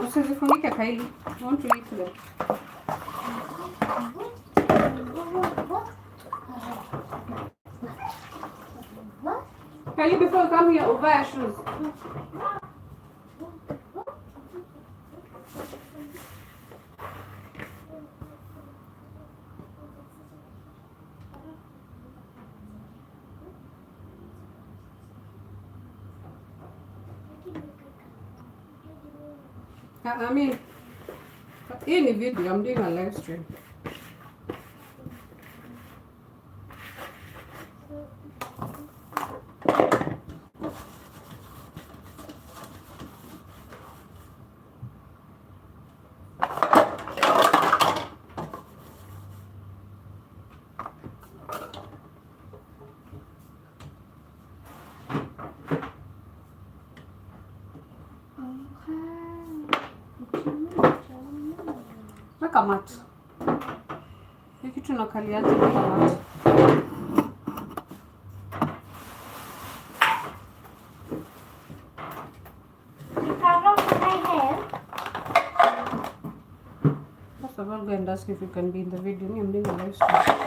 Usizifunike Kylie. I want to eat them. Kylie, before you come here, uvae shoes. I mean, hii ni video, I'm doing a live stream. Weka mat. Hii kitu nakaliaje weka mat. First of all, go and ask if you can be in the video. I'm doing a live stream.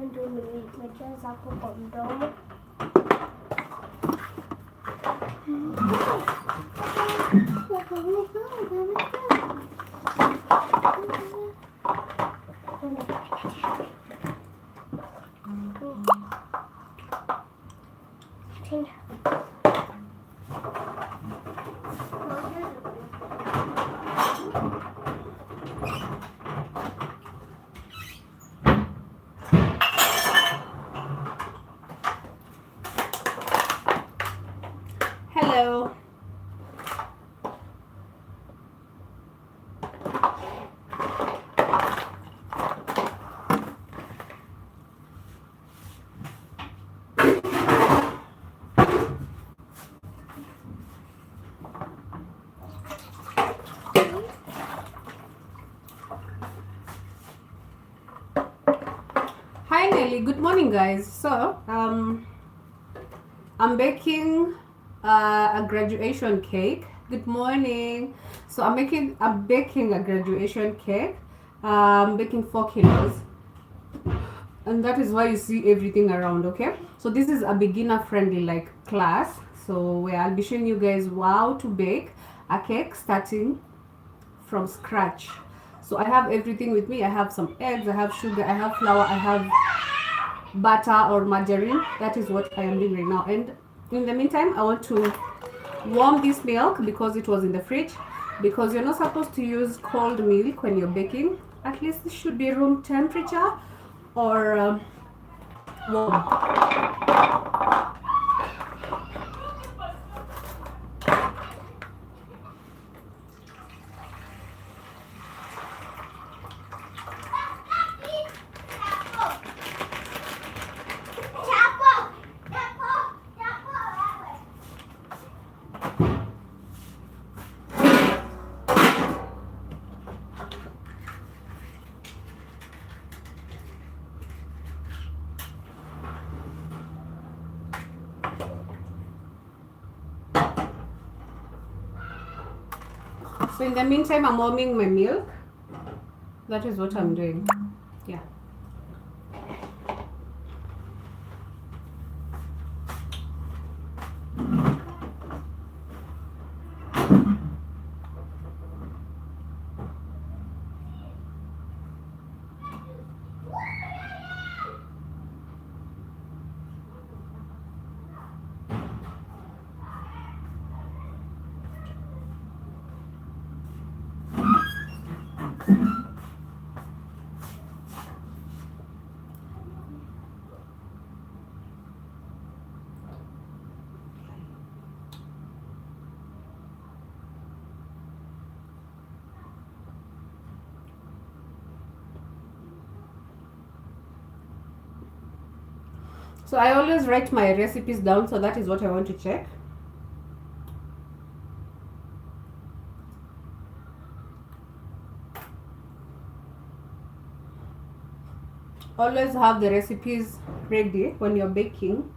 ndio nimejaza hapo kwa mdomo. Hello. Hi Nelly, good morning guys. So I'm baking a graduation cake. Good morning. So I'm baking a graduation cake. I'm baking 4 kilos, and that is why you see everything around. Okay, so this is a beginner friendly like class, so where I'll be showing you guys how to bake a cake starting from scratch. So I have everything with me. I have some eggs, I have sugar, I have flour, I have butter or margarine. That is what I am doing right now. And in the meantime, I want to warm this milk because it was in the fridge, because you're not supposed to use cold milk when you're baking. At least it should be room temperature or warm. So in the meantime, I'm warming my milk. That is what I'm doing. Yeah. So I always write my recipes down, so that is what I want to check. Always have the recipes ready when you're baking.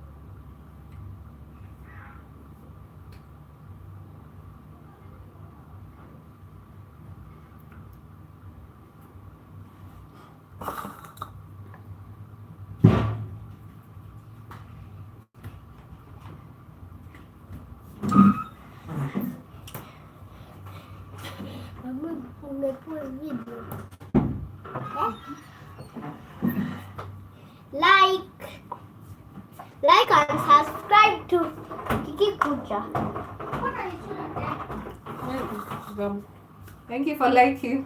Like and subscribe to Kiki Kucha. Thank you for liking.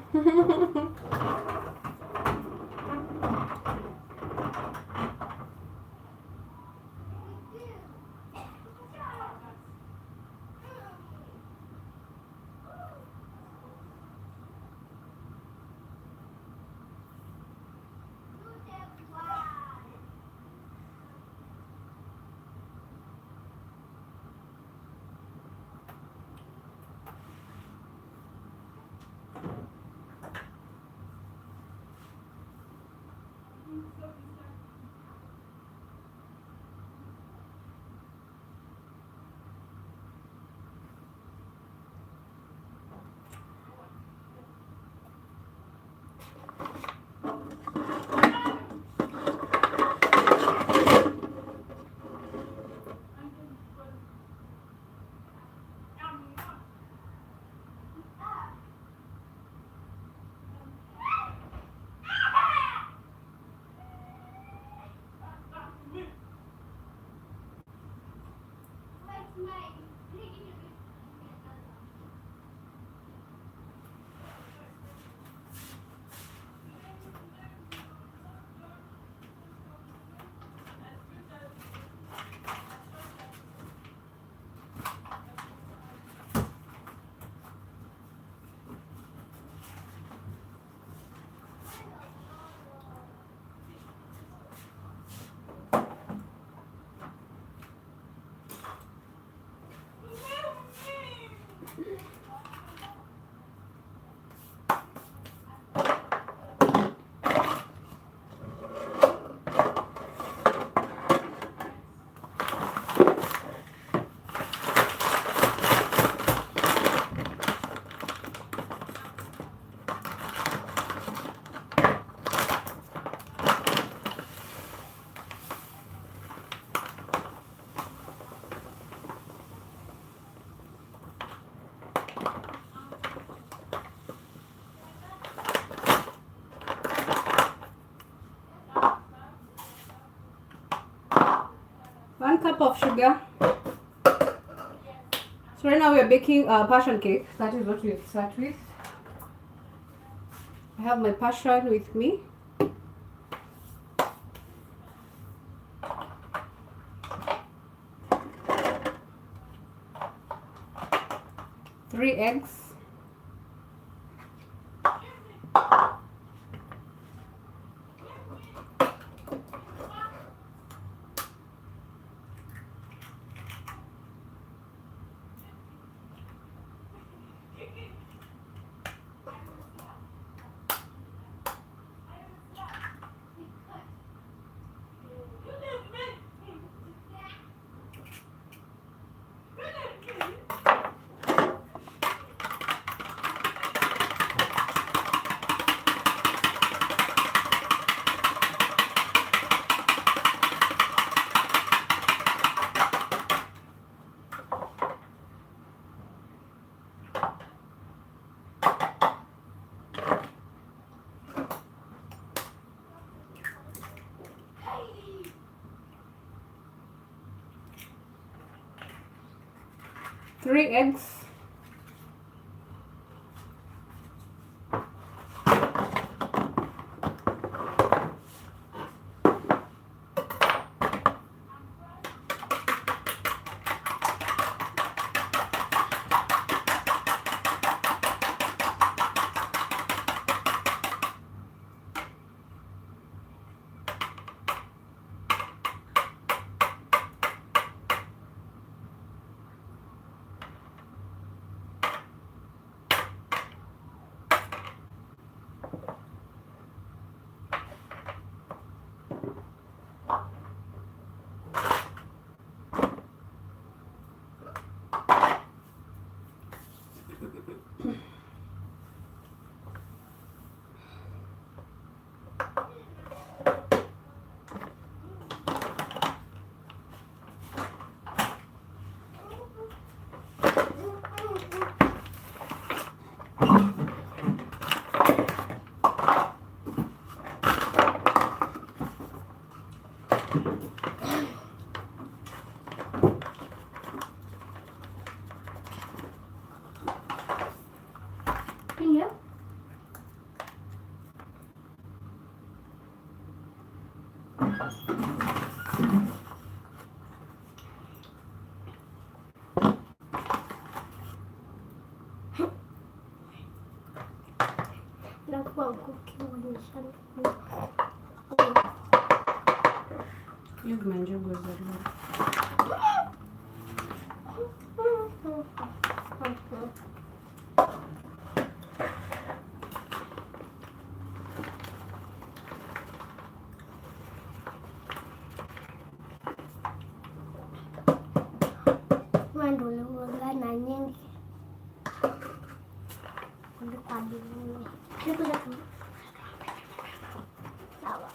1 cup of sugar. So right now we are baking passion cake. That is what we'll start with. I have my passion with me. Three eggs. Three eggs. Yeah. Nakuwa kukionyesha Hizi manjugu za leo. Mwendo uliungana nyingi kuliko adilini. Sawa.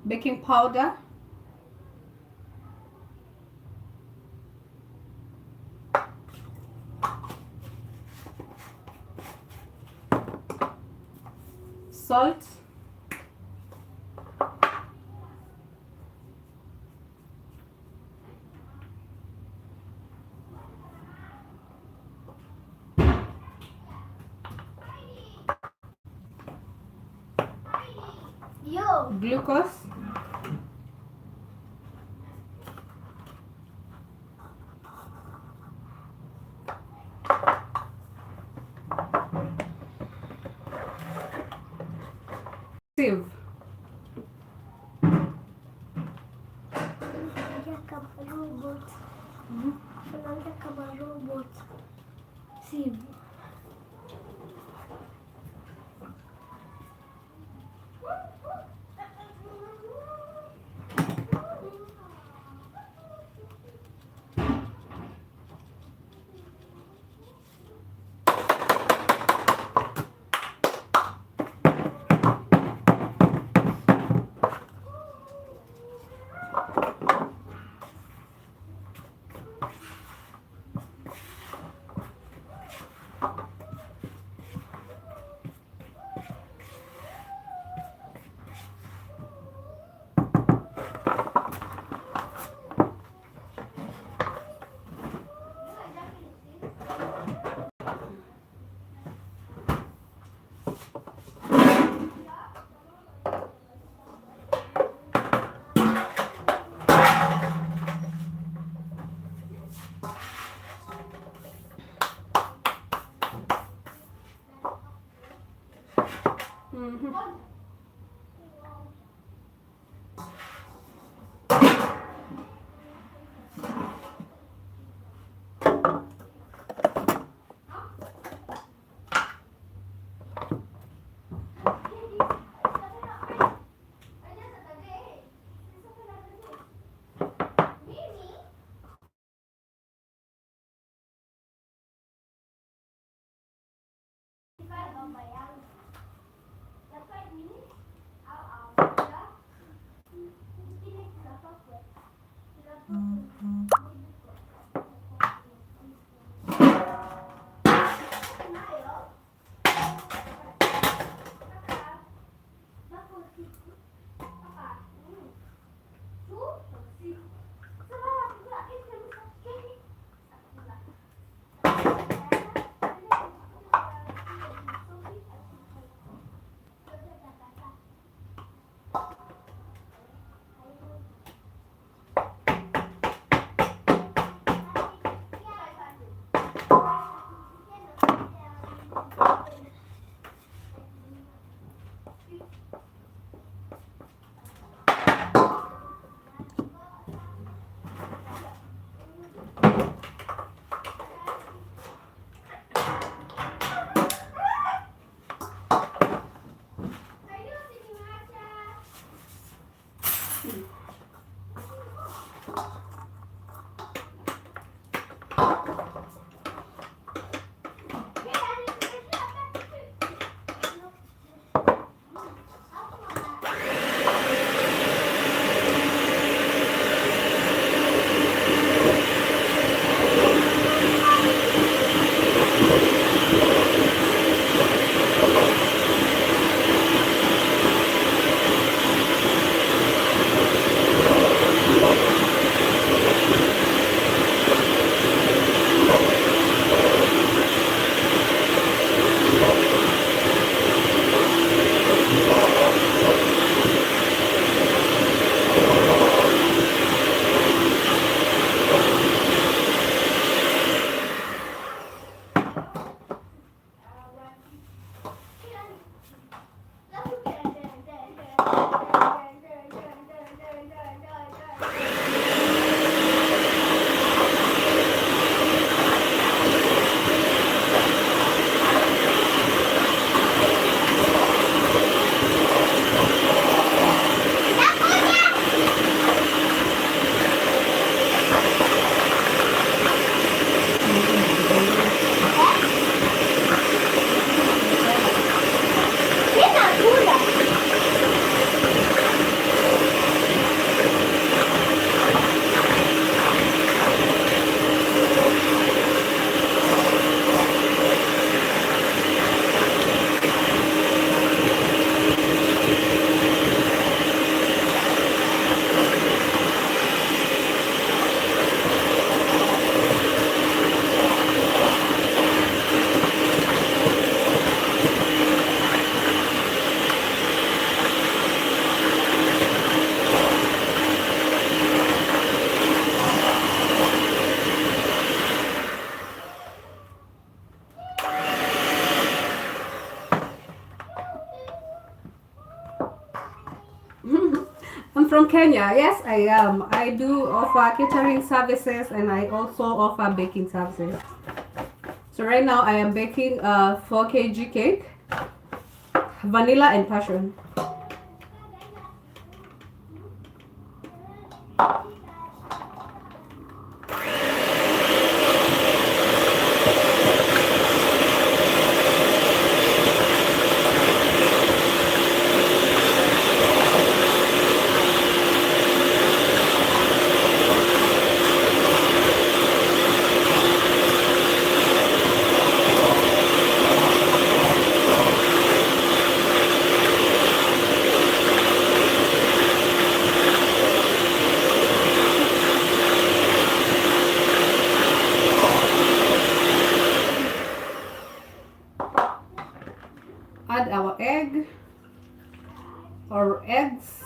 Baking powder. Salt. Yo. Glucose. Sieve. Kama robot. Unaanza kama robot. Sieve. Mhm. I'm from Kenya. Yes, I am. I do offer catering services and I also offer baking services. So right now I am baking a 4 kg cake, vanilla and passion. Add our egg or eggs.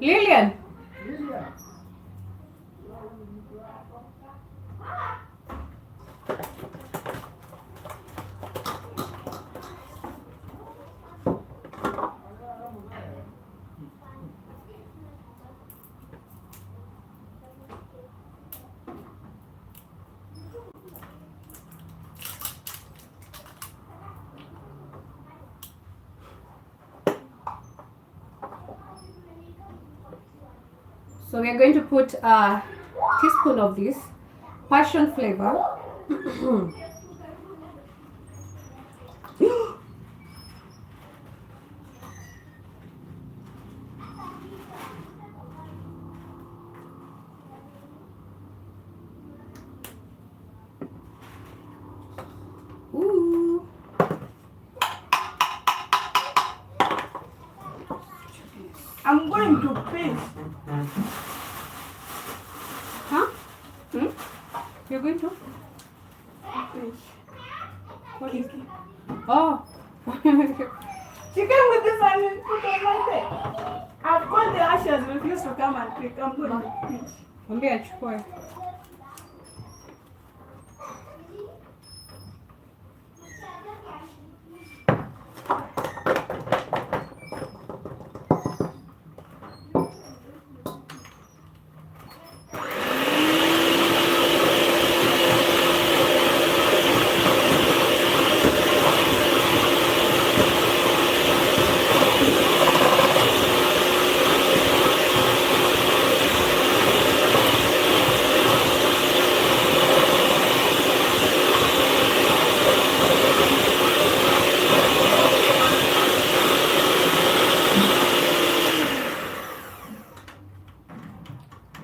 Lillian. So we are going to put a teaspoon of this passion flavor. Ooh. I'm going to paste. Huh? You're going to? What is it? Oh. She came with this and put on my bed. I've got the ashes, refuse to come and pick. I'm going to pinch. Mwambie achukue.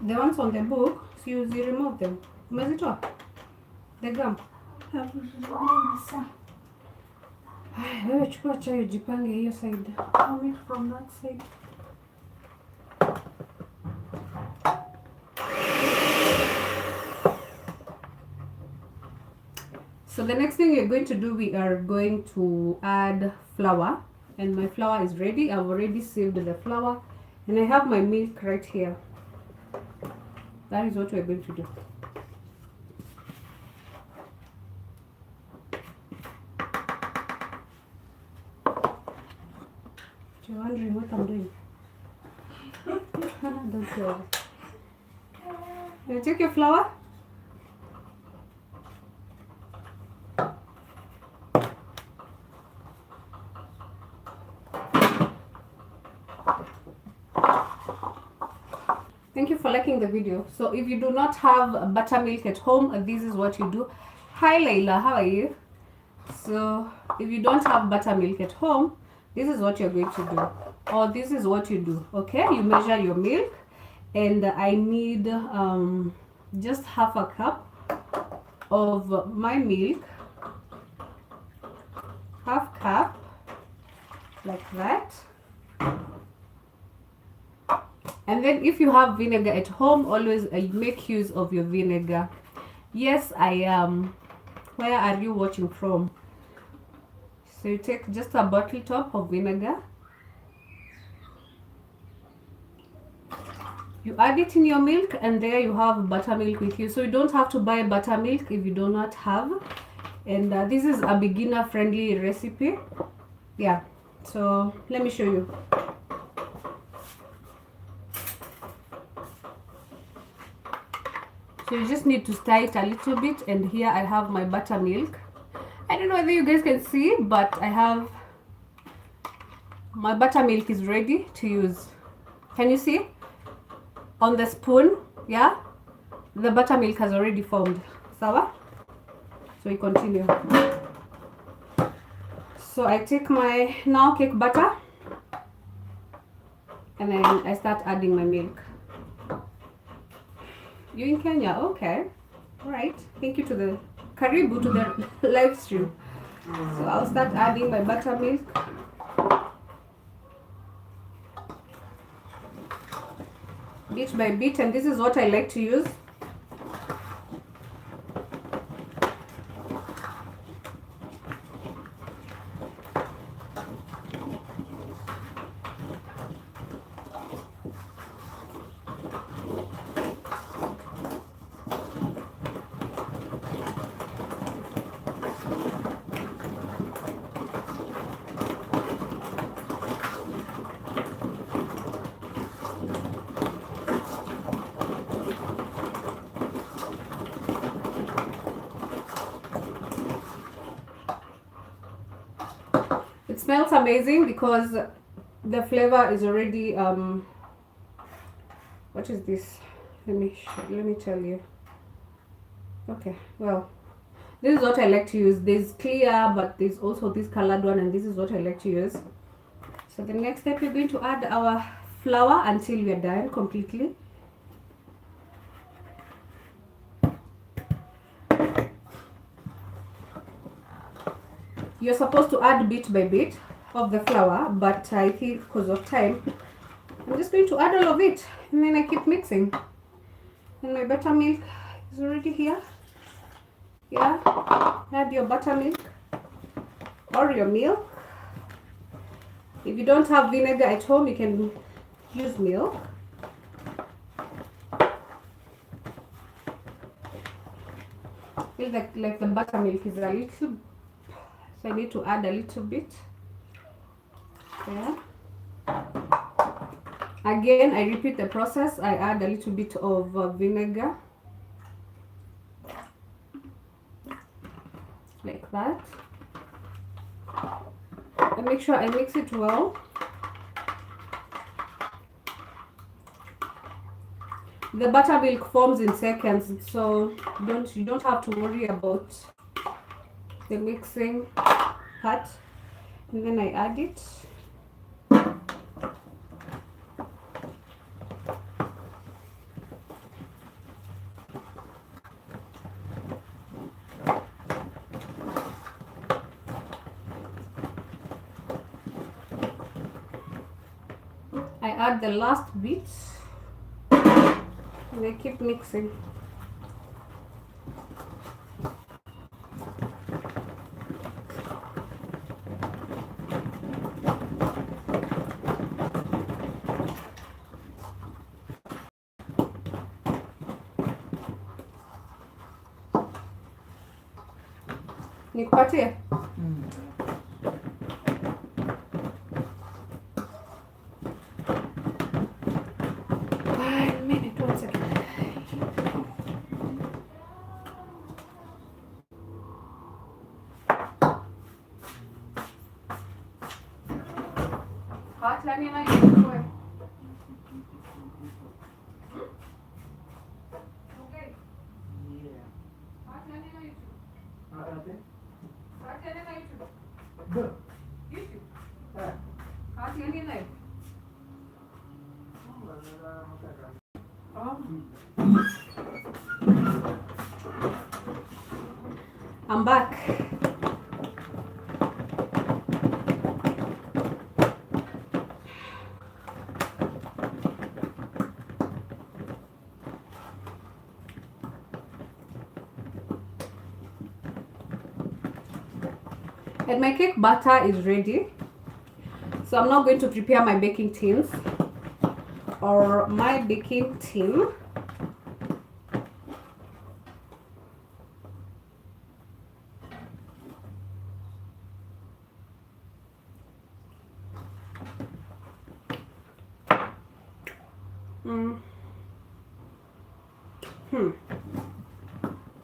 The ones on the book, so you remove them. Umezitoa? The gum. Have removed some. Wewe chukua chai ujipange hiyo side. Coming from that side. So the next thing we're going to do, we are going to add flour, and my flour is ready. I've already sieved the flour, and I have my milk right here. That is what we're going to do. You're wondering what I'm doing. Don't worry. You take your flour. Thank you for liking the video. So if you do not have buttermilk at home, this is what you do. Hi Layla, how are you? So if you don't have buttermilk at home, this is what you're going to do. Or this is what you do. Okay, you measure your milk, and I need just half a cup of my milk. Half cup, like that. And then if you have vinegar at home, always make use of your vinegar. Yes, I am. Where are you watching from? So you take just a bottle top of vinegar. You add it in your milk, and there you have buttermilk with you. So you don't have to buy buttermilk if you do not have. And this is a beginner friendly recipe. Yeah, so let me show you. So you just need to stir it a little bit, and here I have my buttermilk. I don't know whether you guys can see, but I have my buttermilk is ready to use. Can you see? On the spoon, yeah? The buttermilk has already formed. Sawa? So we continue. So I take my now cake butter, and then I start adding my milk. You in Kenya? Okay. Alright. Thank you to the Karibu to the live stream. So I'll start adding my buttermilk. Bit by bit, and this is what I like to use. smells amazing because the flavor is already what is this? Let me tell you. Okay, well, this is what I like to use. There's clear, but there's also this colored one, and this is what I like to use. So the next step, we're going to add our flour until we are done completely. You're supposed to add bit by bit of the flour, but I think because of time, I'm just going to add all of it, and then I keep mixing. And my buttermilk is already here. Yeah, add your buttermilk or your milk. If you don't have vinegar at home, you can use milk. I feel like the buttermilk is a little, so I need to add a little bit. Yeah. Again, I repeat the process. I add a little bit of vinegar, like that. And make sure I mix it well. The buttermilk forms in seconds, so you don't have to worry about the mixing part. And then I add it. I add the last bit and I keep mixing. Nikupatie? I'm back. And my cake batter is ready. So I'm now going to prepare my baking tins or my baking tin.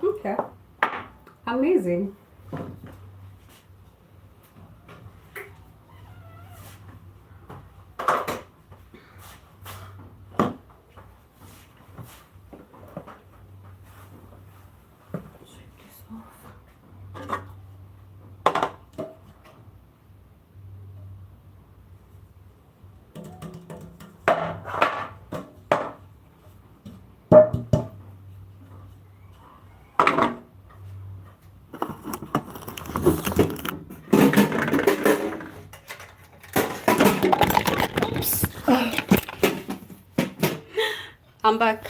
Okay. Amazing. I'm back.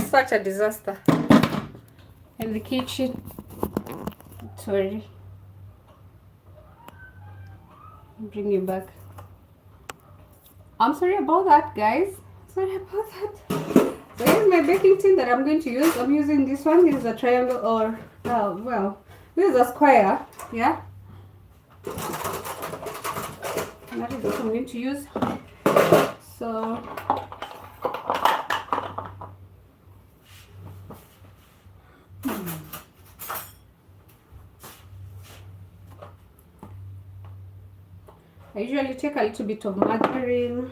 Such a disaster. In the kitchen. Sorry. Bring you back. I'm sorry about that, guys. Sorry about that. So here's my baking tin that I'm going to use. I'm using this one. This is a triangle or, well, this is a square. Yeah. And that is what I'm going to use. So usually take a little bit of margarine.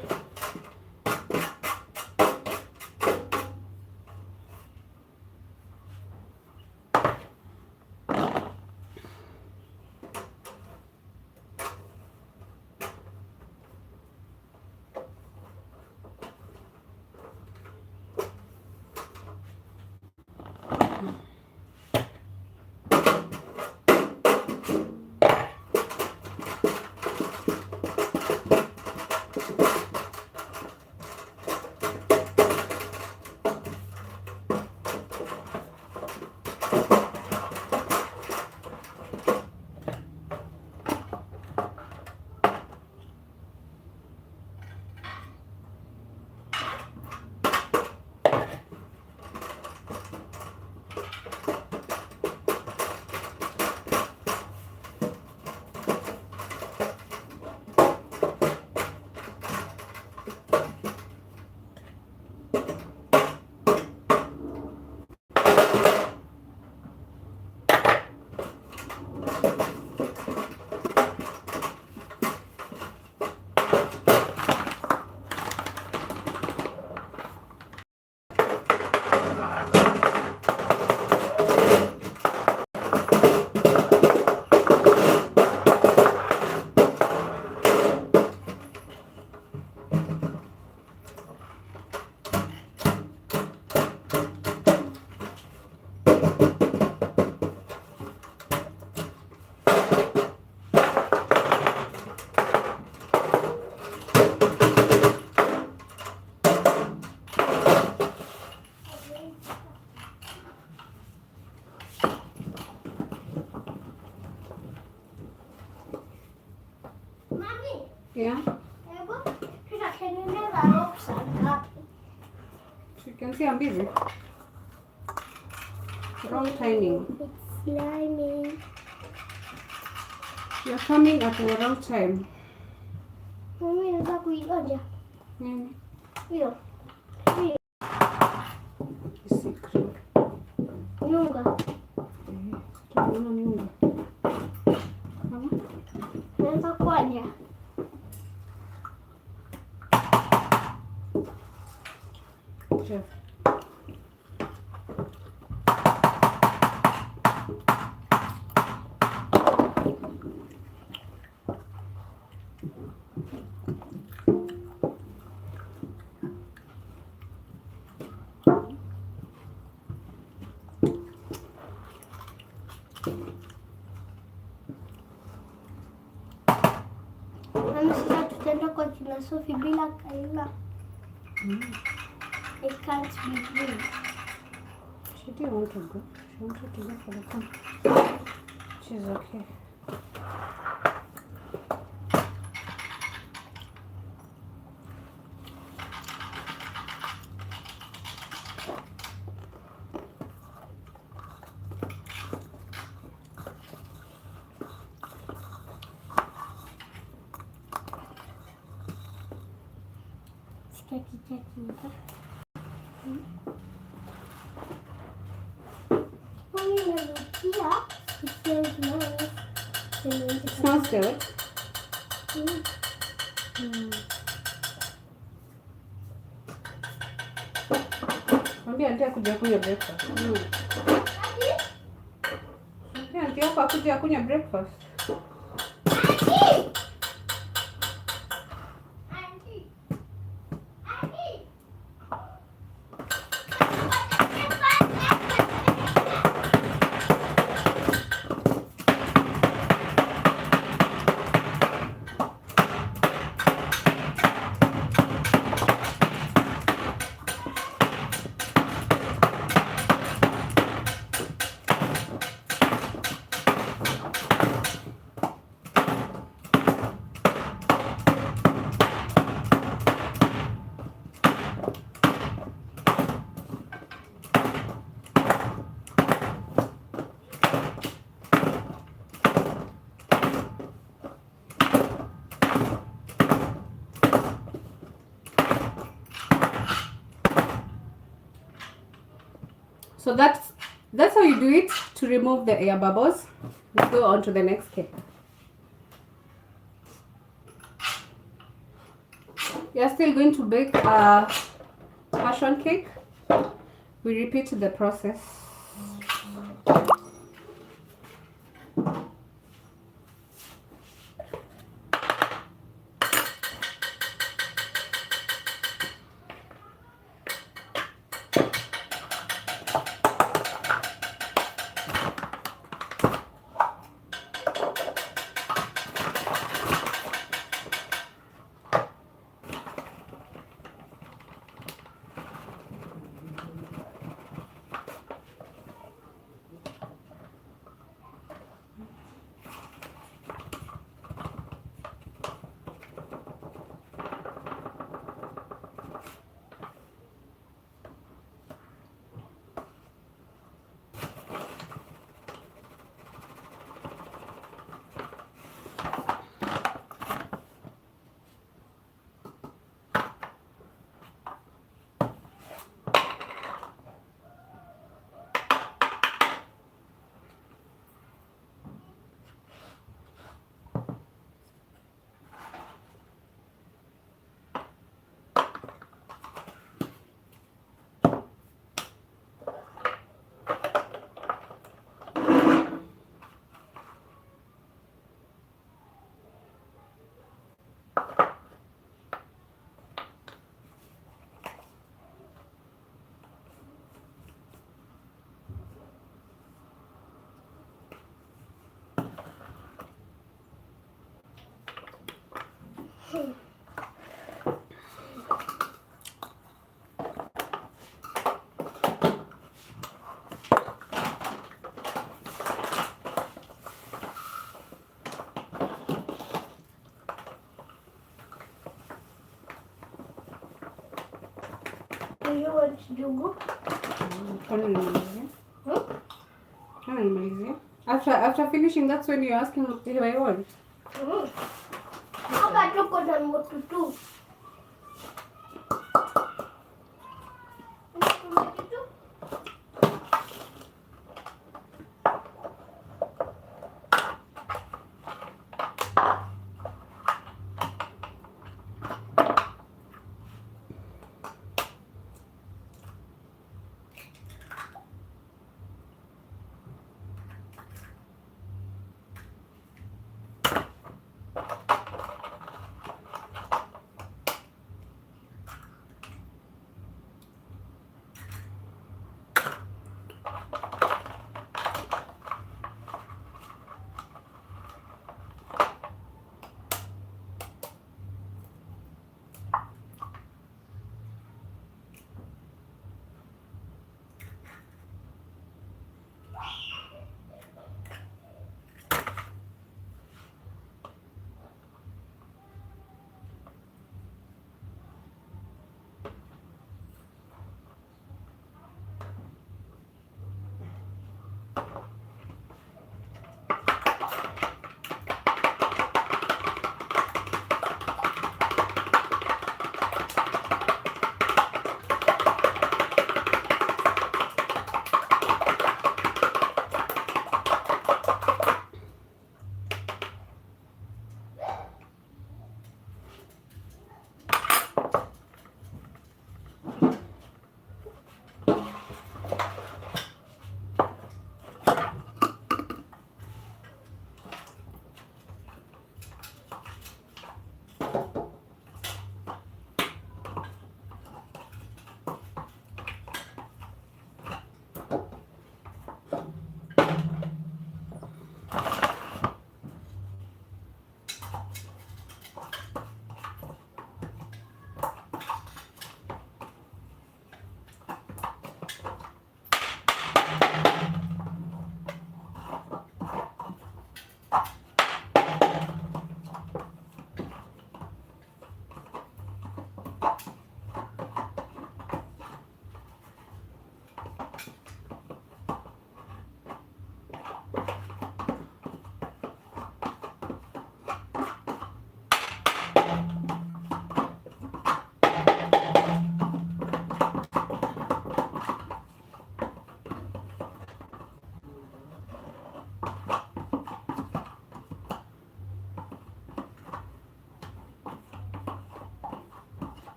Yeah. You can see I'm busy. Wrong timing. It's slimy. You're coming at the wrong time. Mami, nataka kuionja. Mm. Hiyo. Secret. Nyunga. Tunaona nyumba. Mama? Nataka kuonja. Chef. Mami, sasa tutaenda kwa kina Sophie bila Kaila. I can't believe. She didn't want to go. She wanted to go for the camp. She's okay. Chaki. Mami, nanukia. It smells nice. It smells good. Mwambie auntie akuja kunywa breakfast. Mwambie auntie yako akuja kunywa breakfast. So that's how you do it to remove the air bubbles. Let's go on to the next cake. You're still going to bake a passion cake. We repeat the process. Do you want jugu? After finishing, that's when you're asking if I want. Hapa tuko na moto tu.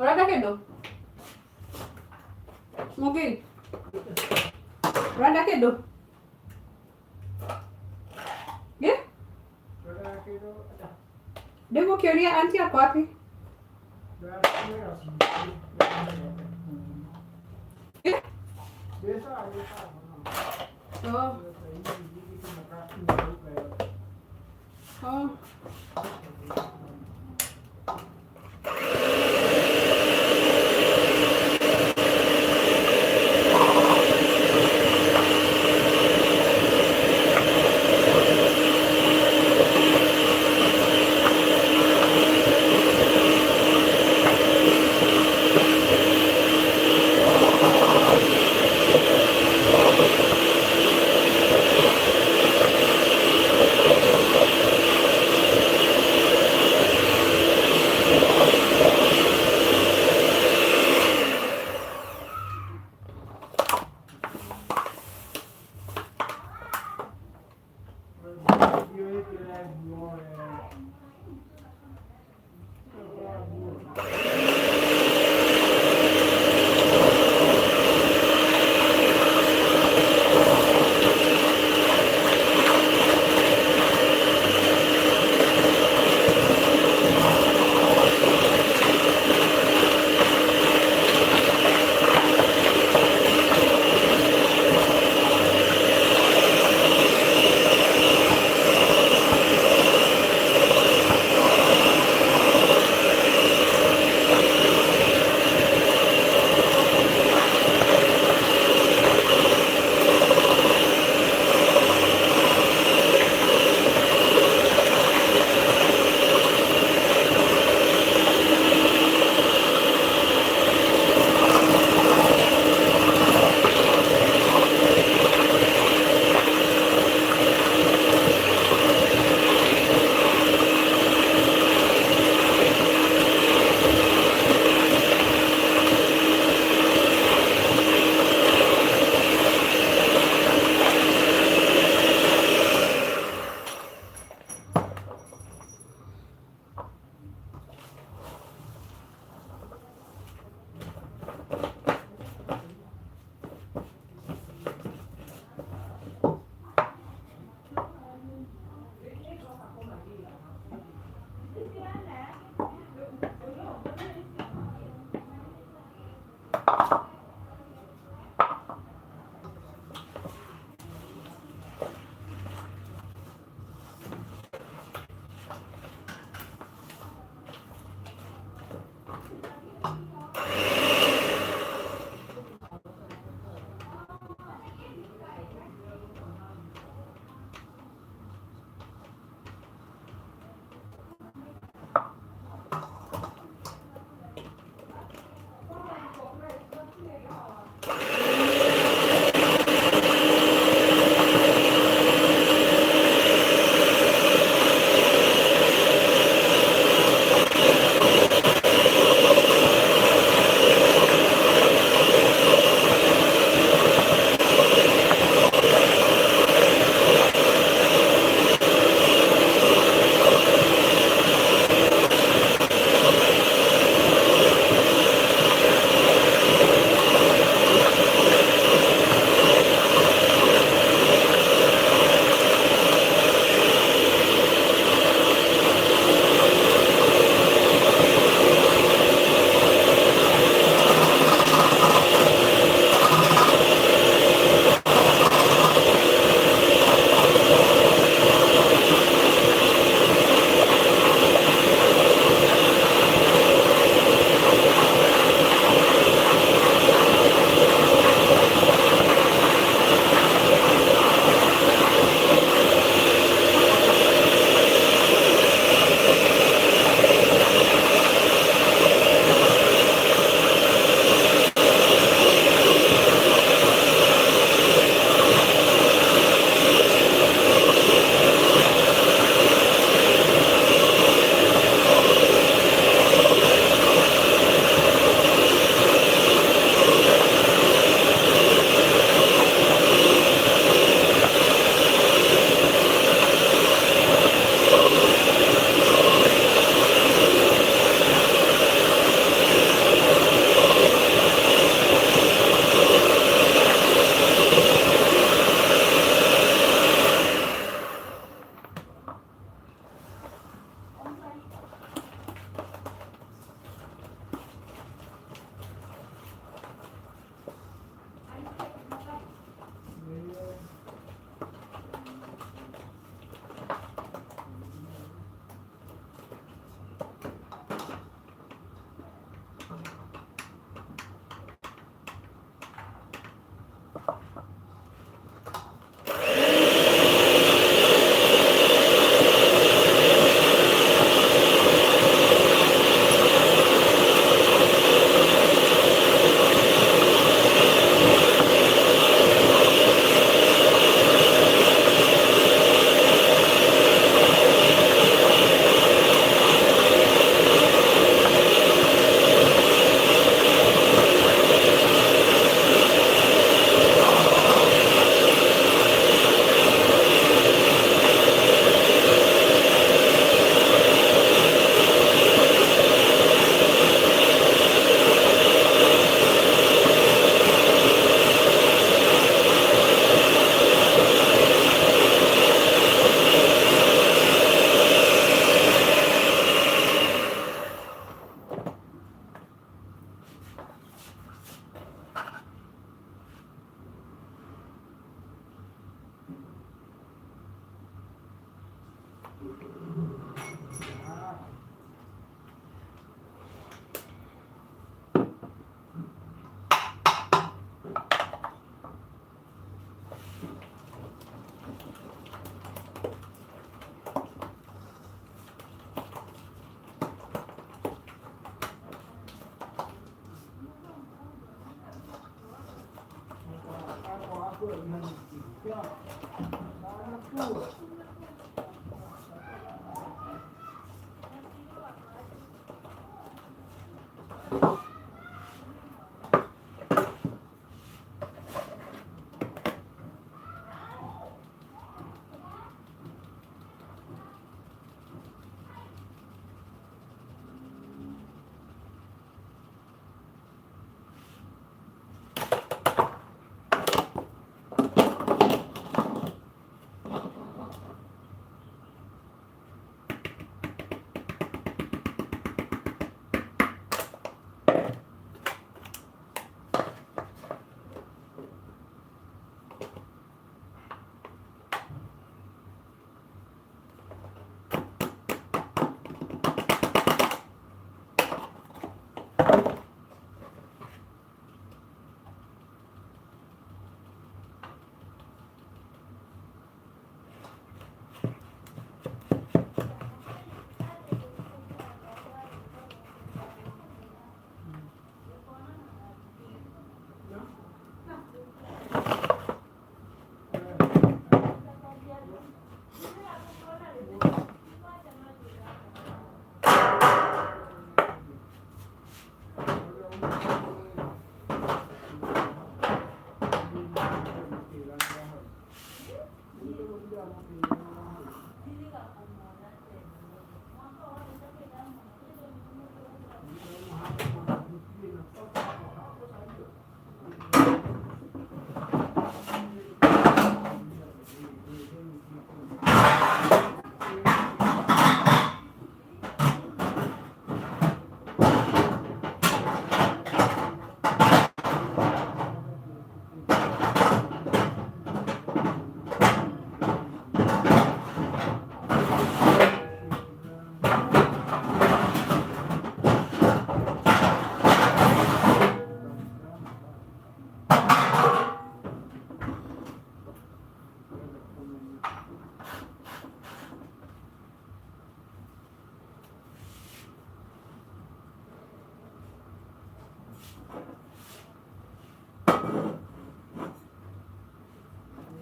Rada kedo. Mungkin. Rada kedo. Yeah? Demo kioria anti yako wapi? Yeah? Oh. Oh.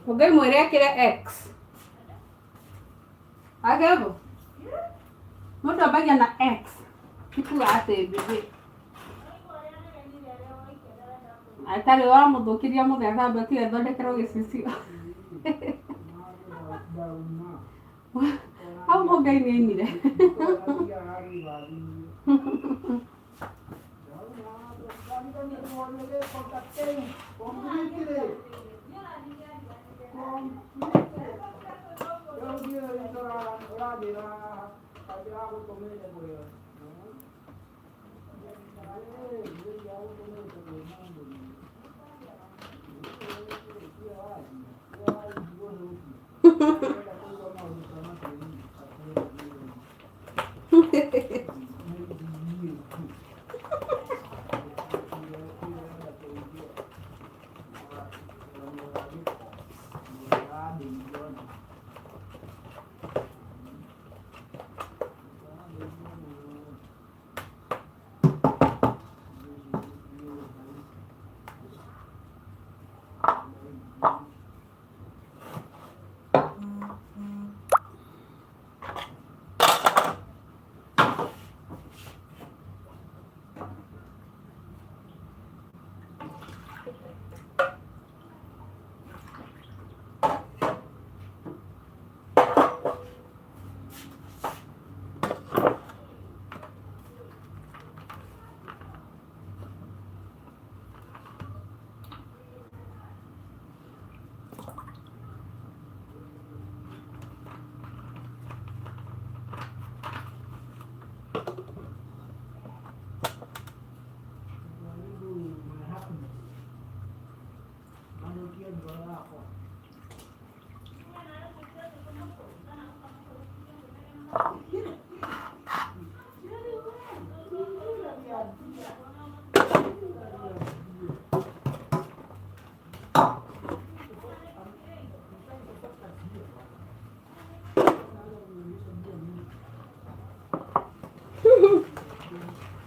Ugai mwere ekire X. Agebo. Mũndũ ambagia na X. Ikuga atĩ bibi. Atarĩ wa mũthũkĩria mũthenya ambĩtire thondekerwo gĩcicio. Hau Mũngai nĩ ainire.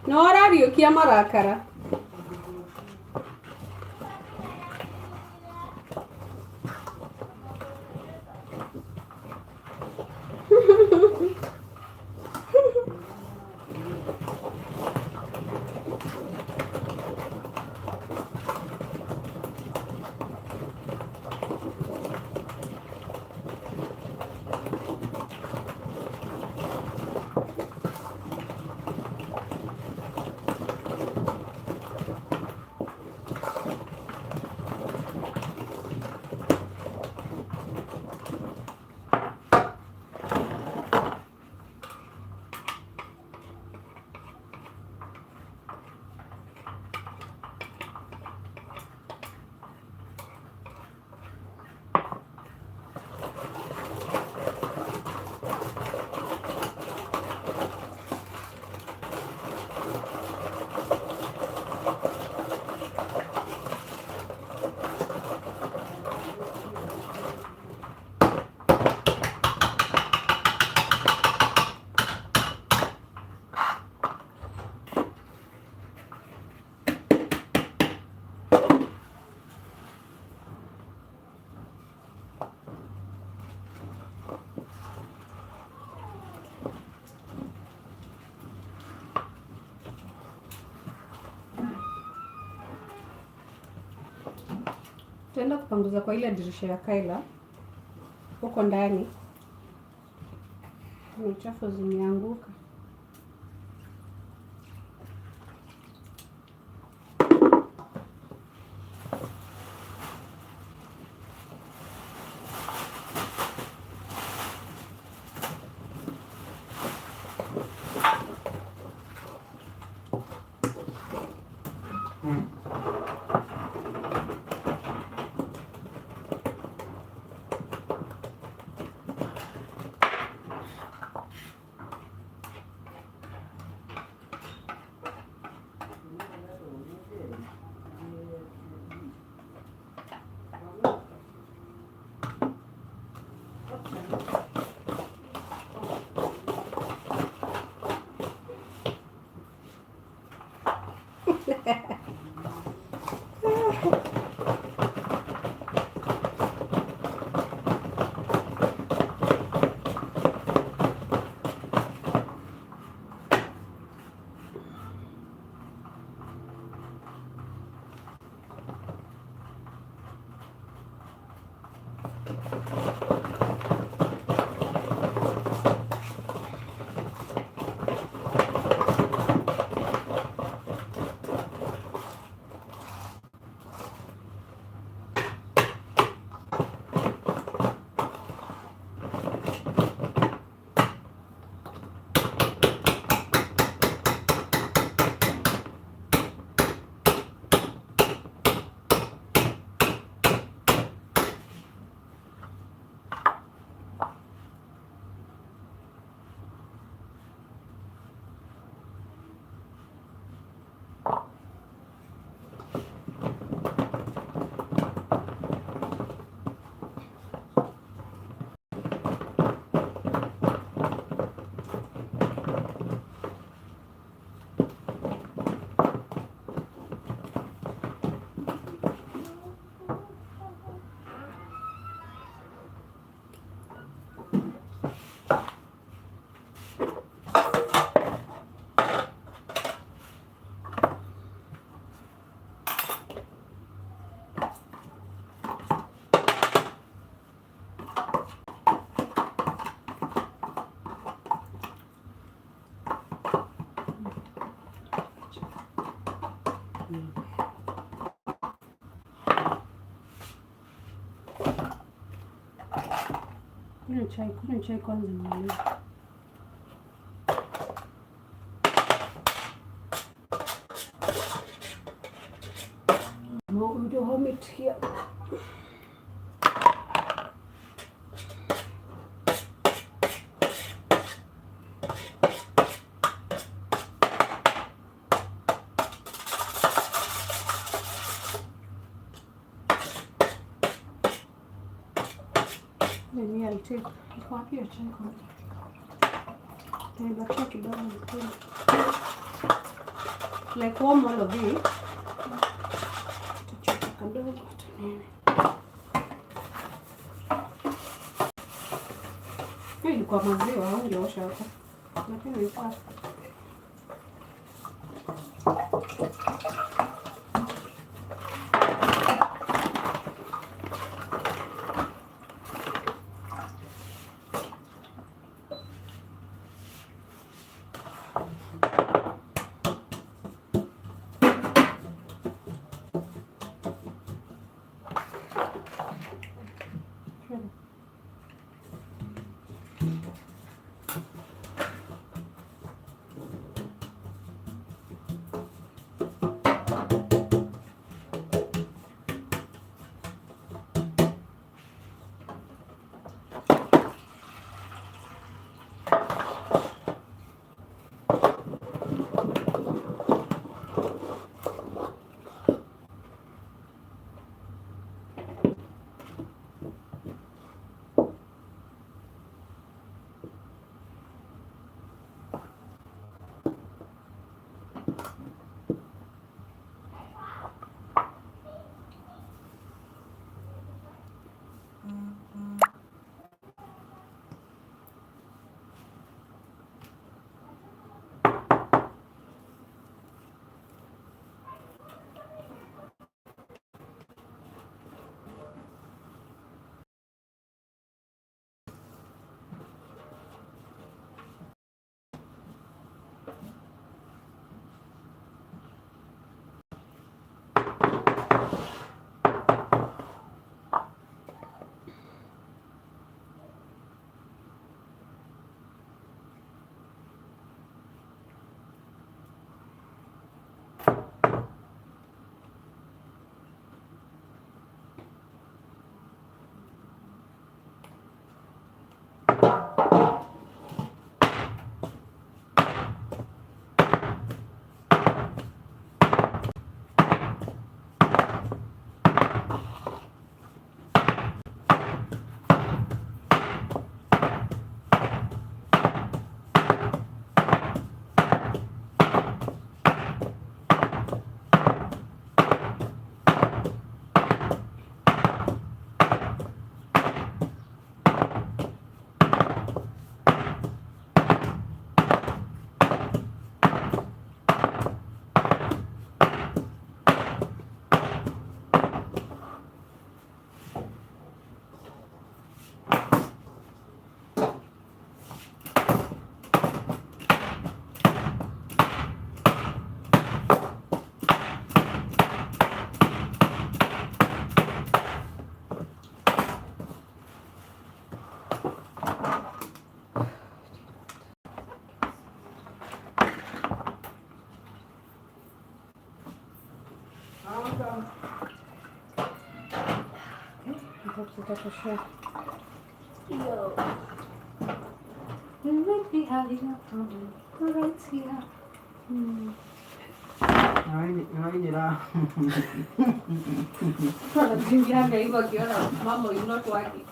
No arariũkia marakara. Tutaenda kupanguza kwa ile dirisha ya Kaila huko ndani. Uchafu zimeanguka. Kunywa chai kwanza mwalimu. Ndio wametia. Nini alitika? Iko wapi hiyo chai kwanza? Nimebakia kidogo nikule. Like warm all of it. Tuchoka kidogo tunene. Hii ilikuwa maziwa au ungeosha hapa? Lakini ilikuwa Tutatoshea. Yo. We will be having a problem right here. Anakimbia hivyo akiona mambo is not working.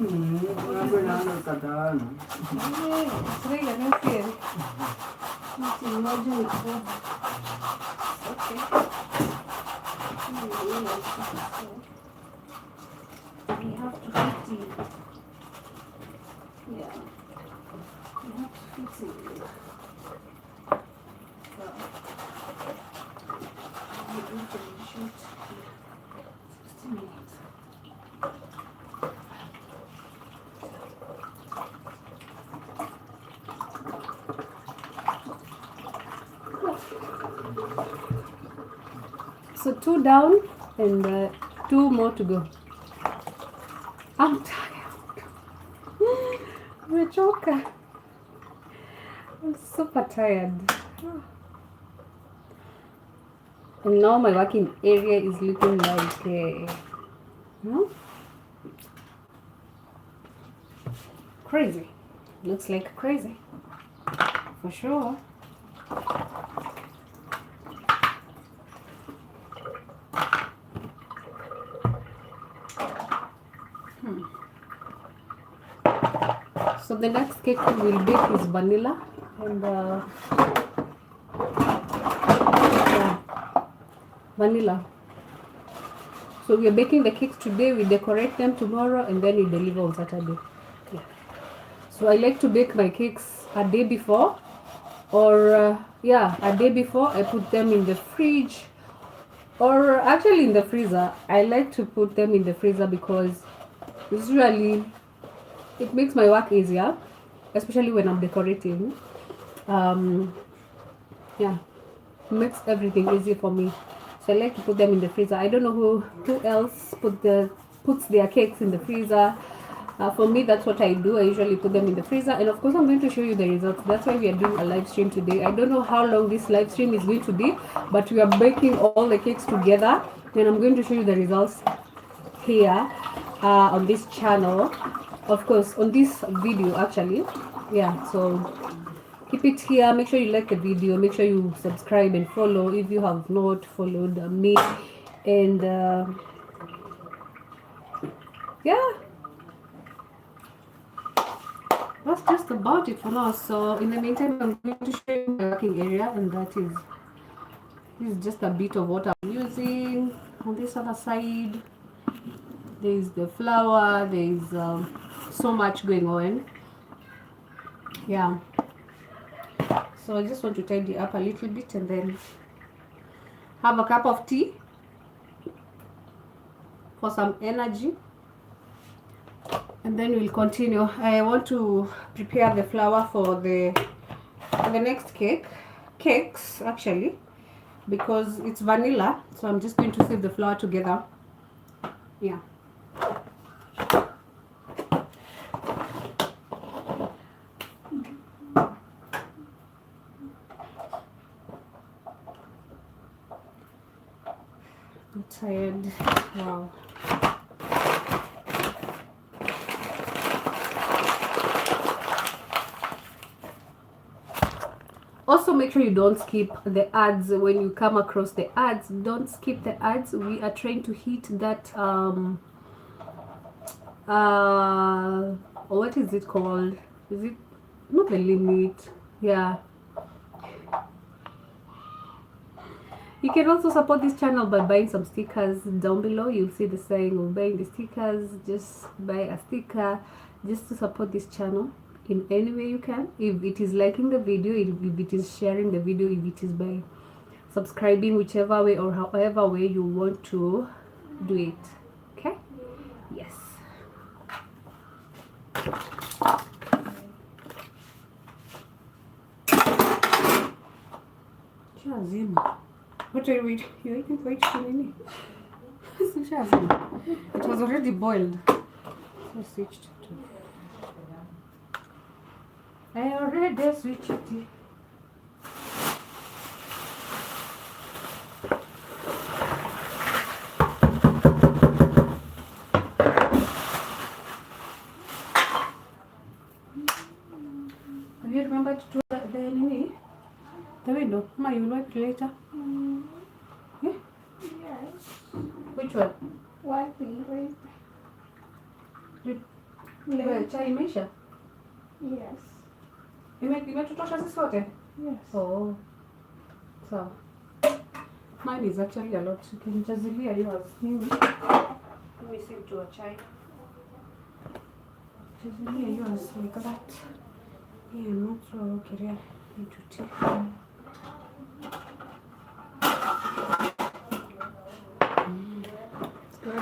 Sasa ni fair. Mtu mmoja ni kwa. Okay. We have to fit it. Yeah. We have to fit it. So 2 down and 2 more to go. I'm tired. Nimechoka. I'm super tired. And now my working area is looking like crazy. Looks like crazy. For sure. So the next cake we'll bake is vanilla and vanilla. So we are baking the cakes today, we decorate them tomorrow, and then we deliver on Saturday. Yeah. So I like to bake my cakes a day before, or a day before. I put them in the fridge, or actually in the freezer. I like to put them in the freezer because usually it makes my work easier, especially when I'm decorating. Makes everything easy for me. So I like to put them in the freezer. I don't know who else puts their cakes in the freezer. For me, that's what I do. I usually put them in the freezer, and of course I'm going to show you the results. That's why we are doing a live stream today. I don't know how long this live stream is going to be, but we are baking all the cakes together, and I'm going to show you the results here on this channel. Of course, on this video actually. Yeah, so keep it here. Make sure you like the video. Make sure you subscribe and follow if you have not followed me. And that's just about it for now. So in the meantime, I'm going to show you my working area, and this is just a bit of what I'm using. On this other side, there is the flour. There is so much going on. Yeah. So I just want to tidy up a little bit and then have a cup of tea for some energy, and then we'll continue. I want to prepare the flour for the next cakes actually, because it's vanilla, so I'm just going to sieve the flour together. Yeah. I'm tired. Wow. Also, make sure you don't skip the ads. When you come across the ads, don't skip the ads. We are trying to hit that what is it called? Is it not the limit? Yeah. You can also support this channel by buying some stickers. Down below you'll see the saying of buying the stickers. Just buy a sticker just to support this channel in any way you can. If it is liking the video, if it is sharing the video, if it is by subscribing, whichever way or however way you want to do it. Okay? Yes. What are you waiting? You're waiting for it to nini? It was already boiled. I switched to. I already switched it. will wipe it later. Yeah? Yes. Which one? Wiping, right? Well, chai imeisha. Yes. Imetutosha sisi sote? Yes. Oh. So mine is actually a lot. You can just hear yours. Mimi si mtu wa chai. Just hear yours like that. Yeah, not so okay. Into tea. It's good.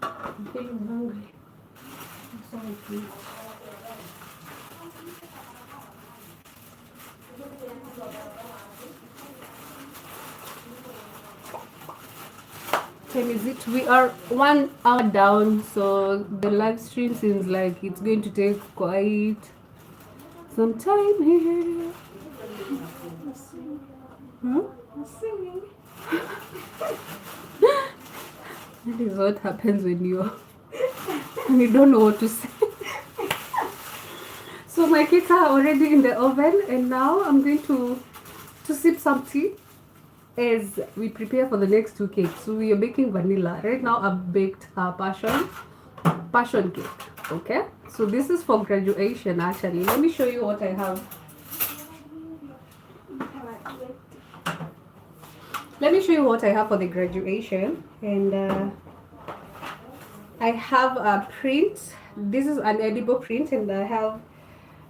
I'm feeling hungry. I'm sorry, please. Time is it? We are 1 hour down, so the live stream seems like it's going to take quite some time here. Hmm? I'm singing. That is what happens when you don't know what to say. So my cakes are already in the oven, and now I'm going to sip some tea as we prepare for the next two cakes. So we are baking vanilla. Right now I've baked passion cake. Okay, so this is for graduation. Actually, let me show you what I have. Let me show you what I have for the graduation. And I have a print. This is an edible print, and I have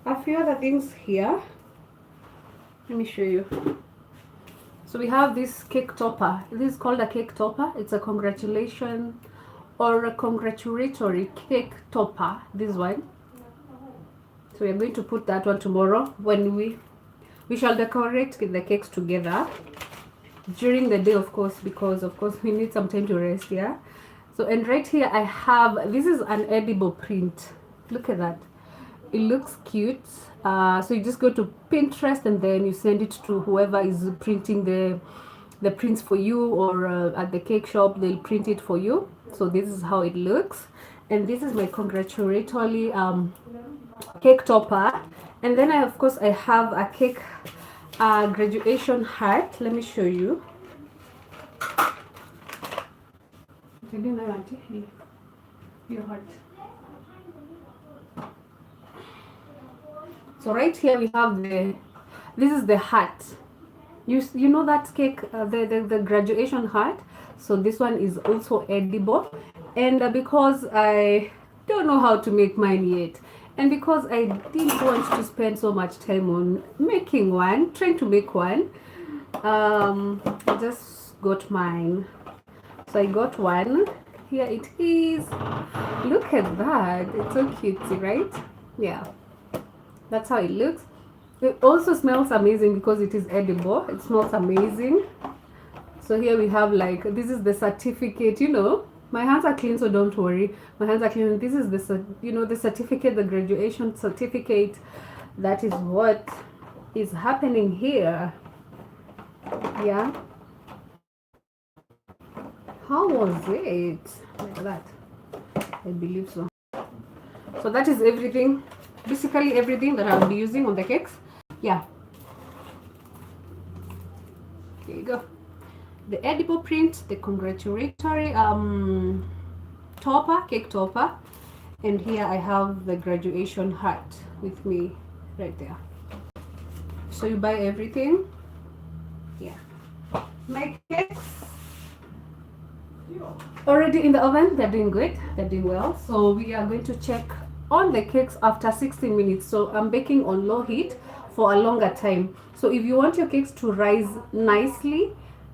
a few other things here. Let me show you. So we have this cake topper. This is called a cake topper. It's a congratulation or a congratulatory cake topper. This one. So we are going to put that one tomorrow when we shall decorate the cakes together during the day, of course, because of course we need some time to rest. Yeah. So, and right here I have, this is an edible print. Look at that. It looks cute. So you just go to Pinterest and then you send it to whoever is printing the prints for you, or at the cake shop they'll print it for you. So this is how it looks, and this is my congratulatory cake topper. And then I of course I have a cake graduation hat. Let me show you. Your heart. So right here we have this is the hat. You know that cake, the graduation hat. So this one is also edible, and because I don't know how to make mine yet, and because I didn't want to spend so much time on trying to make one, I just got mine. So I got one. Here it is. Look at that. It's so cutesy, right? Yeah. That's how it looks. It also smells amazing because it is edible. It smells amazing. So here we have, like, this is the certificate. You know, my hands are clean, so don't worry. My hands are clean. This is the certificate, the graduation certificate. That is what is happening here. Yeah. How was it? Like that. I believe so. So that is everything. Basically everything that I'll be using on the cakes. Yeah. Here you go. The edible print, the congratulatory cake topper, and here I have the graduation hat with me right there. So you buy everything. Yeah. My cakes already in the oven. They're doing good. They're doing well. So we are going to check on the cakes after 16 minutes. So I'm baking on low heat for a longer time. So if you want your cakes to rise nicely,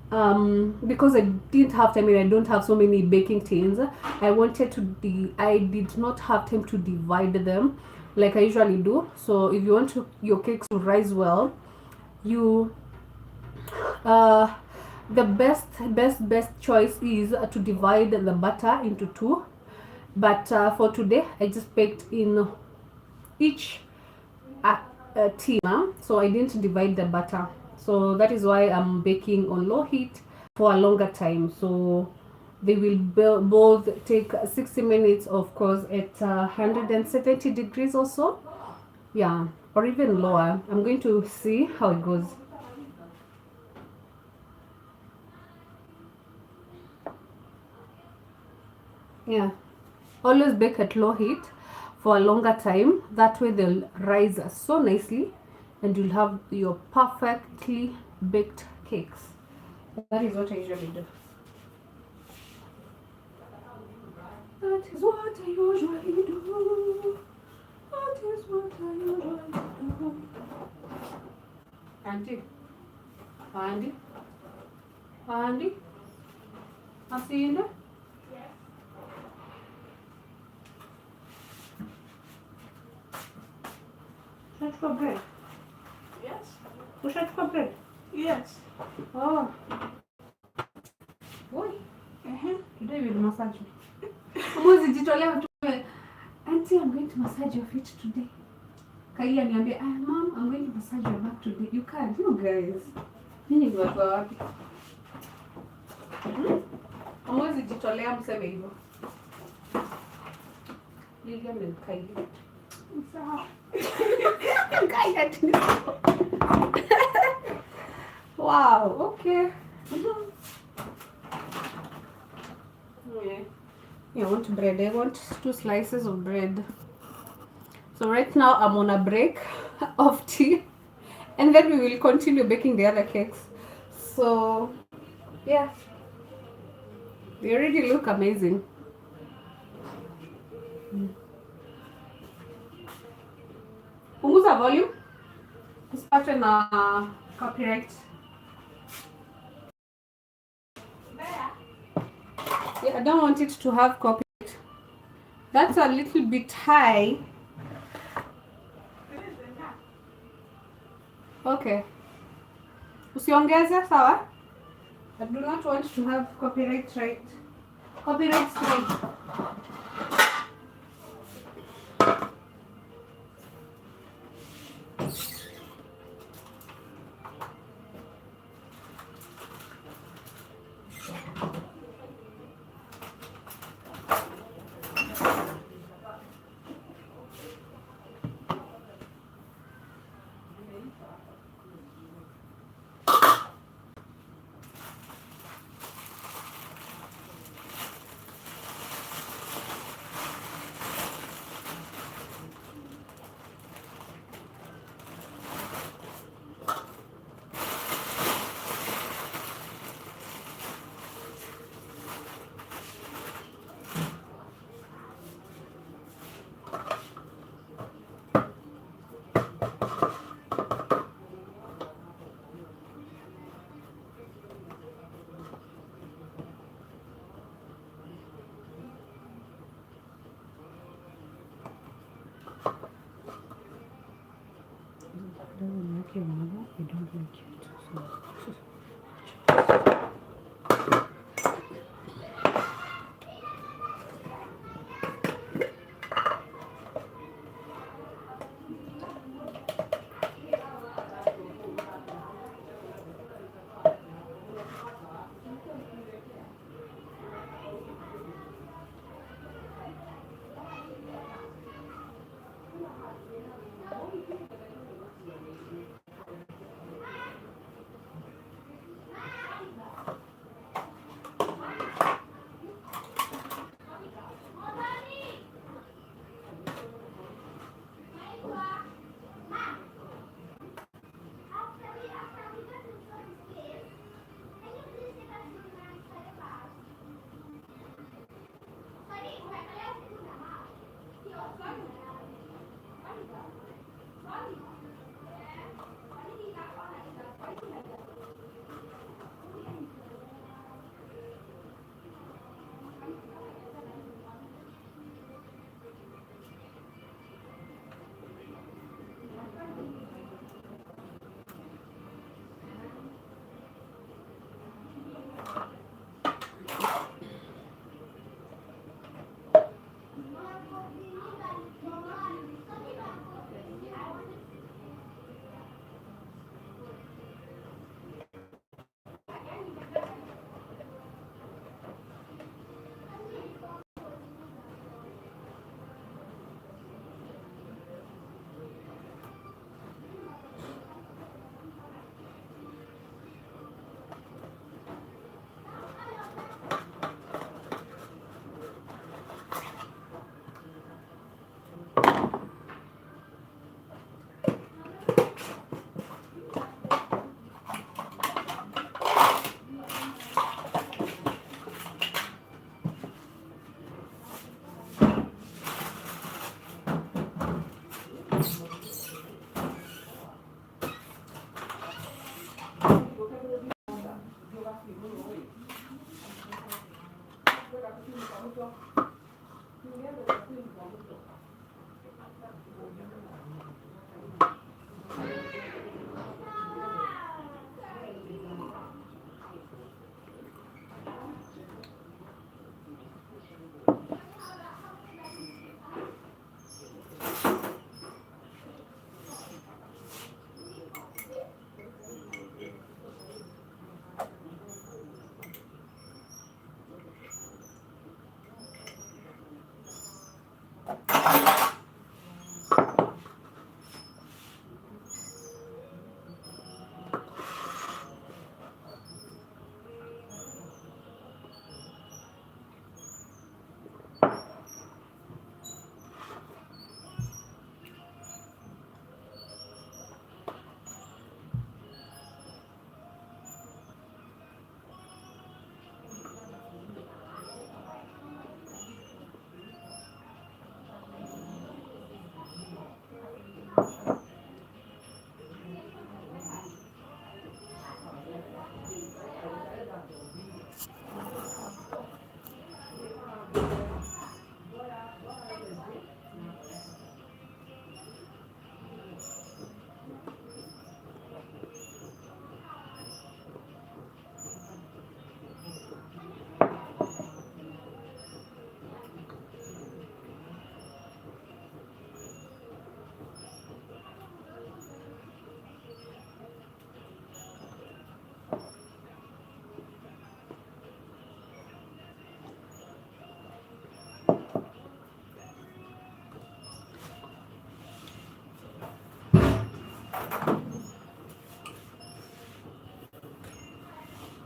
because I didn't have time and I don't have so many baking tins, I did not have time to divide them like I usually do. So if you want your cakes to rise well, you the best choice is to divide the butter into two. But for today I just baked in each tin, so I didn't divide the butter. So that is why I'm baking on low heat for a longer time. So they will both take 60 minutes, of course, at 170 degrees or so. Yeah, or even lower. I'm going to see how it goes. Yeah. Always bake at low heat for a longer time. That way they'll rise so nicely and you'll have your perfectly baked cakes. That is what I usually do. That is what I usually do. That is what I usually do. Auntie. Andy. Andy. I see you there. Ushachukua bread? Yes. Ushachukua bread? Yes. Oh. Boy. Today we'll massage me. Mwezi jitolea tu. Auntie, I'm going to massage your feet today. Kaila niambia, Mom, I'm going to massage your back today. You can't, you guys. Nyinyi ni watu wa wapi? Mwezi jitolea mseme hivyo. Lilian and Kaila. Wow, okay. Yeah, I want bread. I want 2 slices of bread. So right now I'm on a break of tea, and then we will continue baking the other cakes. So yeah, they already look amazing. Punguza volume. Usipate na copyright. Yeah, I don't want it to have copyright. That's a little bit high. Okay. Usiongeze, sawa? I do not want to have copyright strike. Doesn't like your mother, you don't like it. So.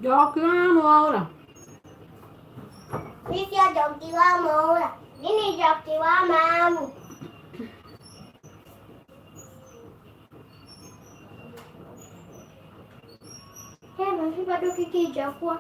Giọt ra mua nè. Đi ra chọn chị ba mù nè. Đi chọn chị ba mù. Hey, masih pada kiki Jawa.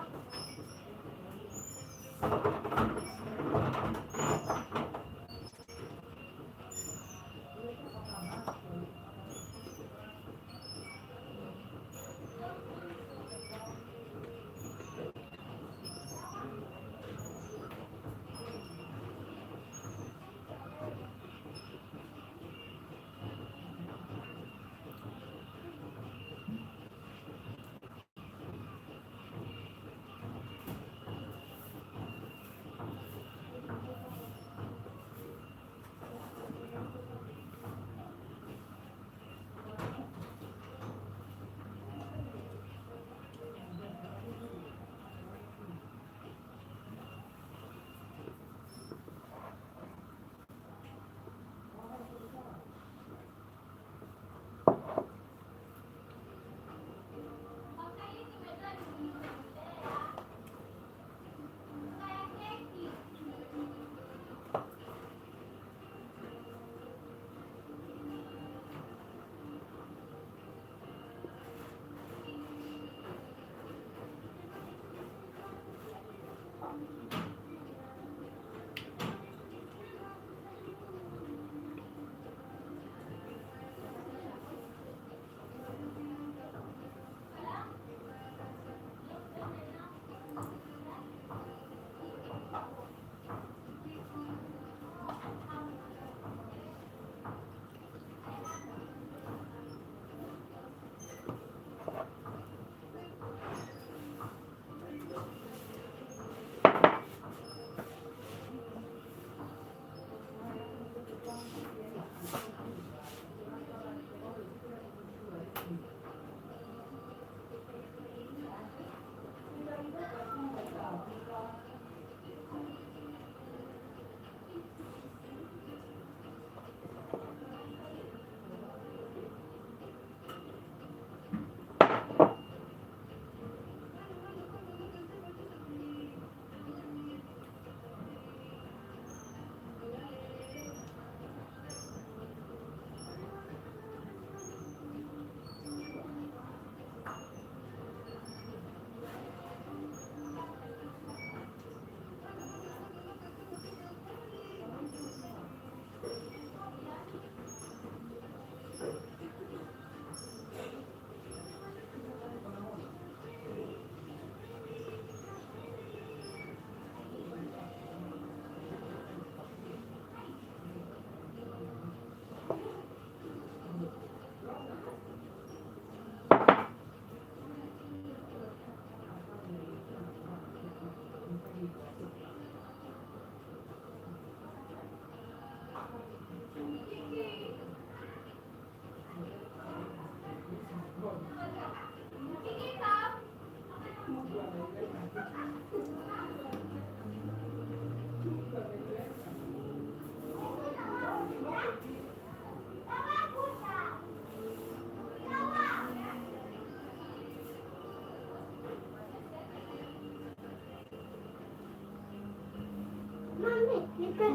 Mami, nipe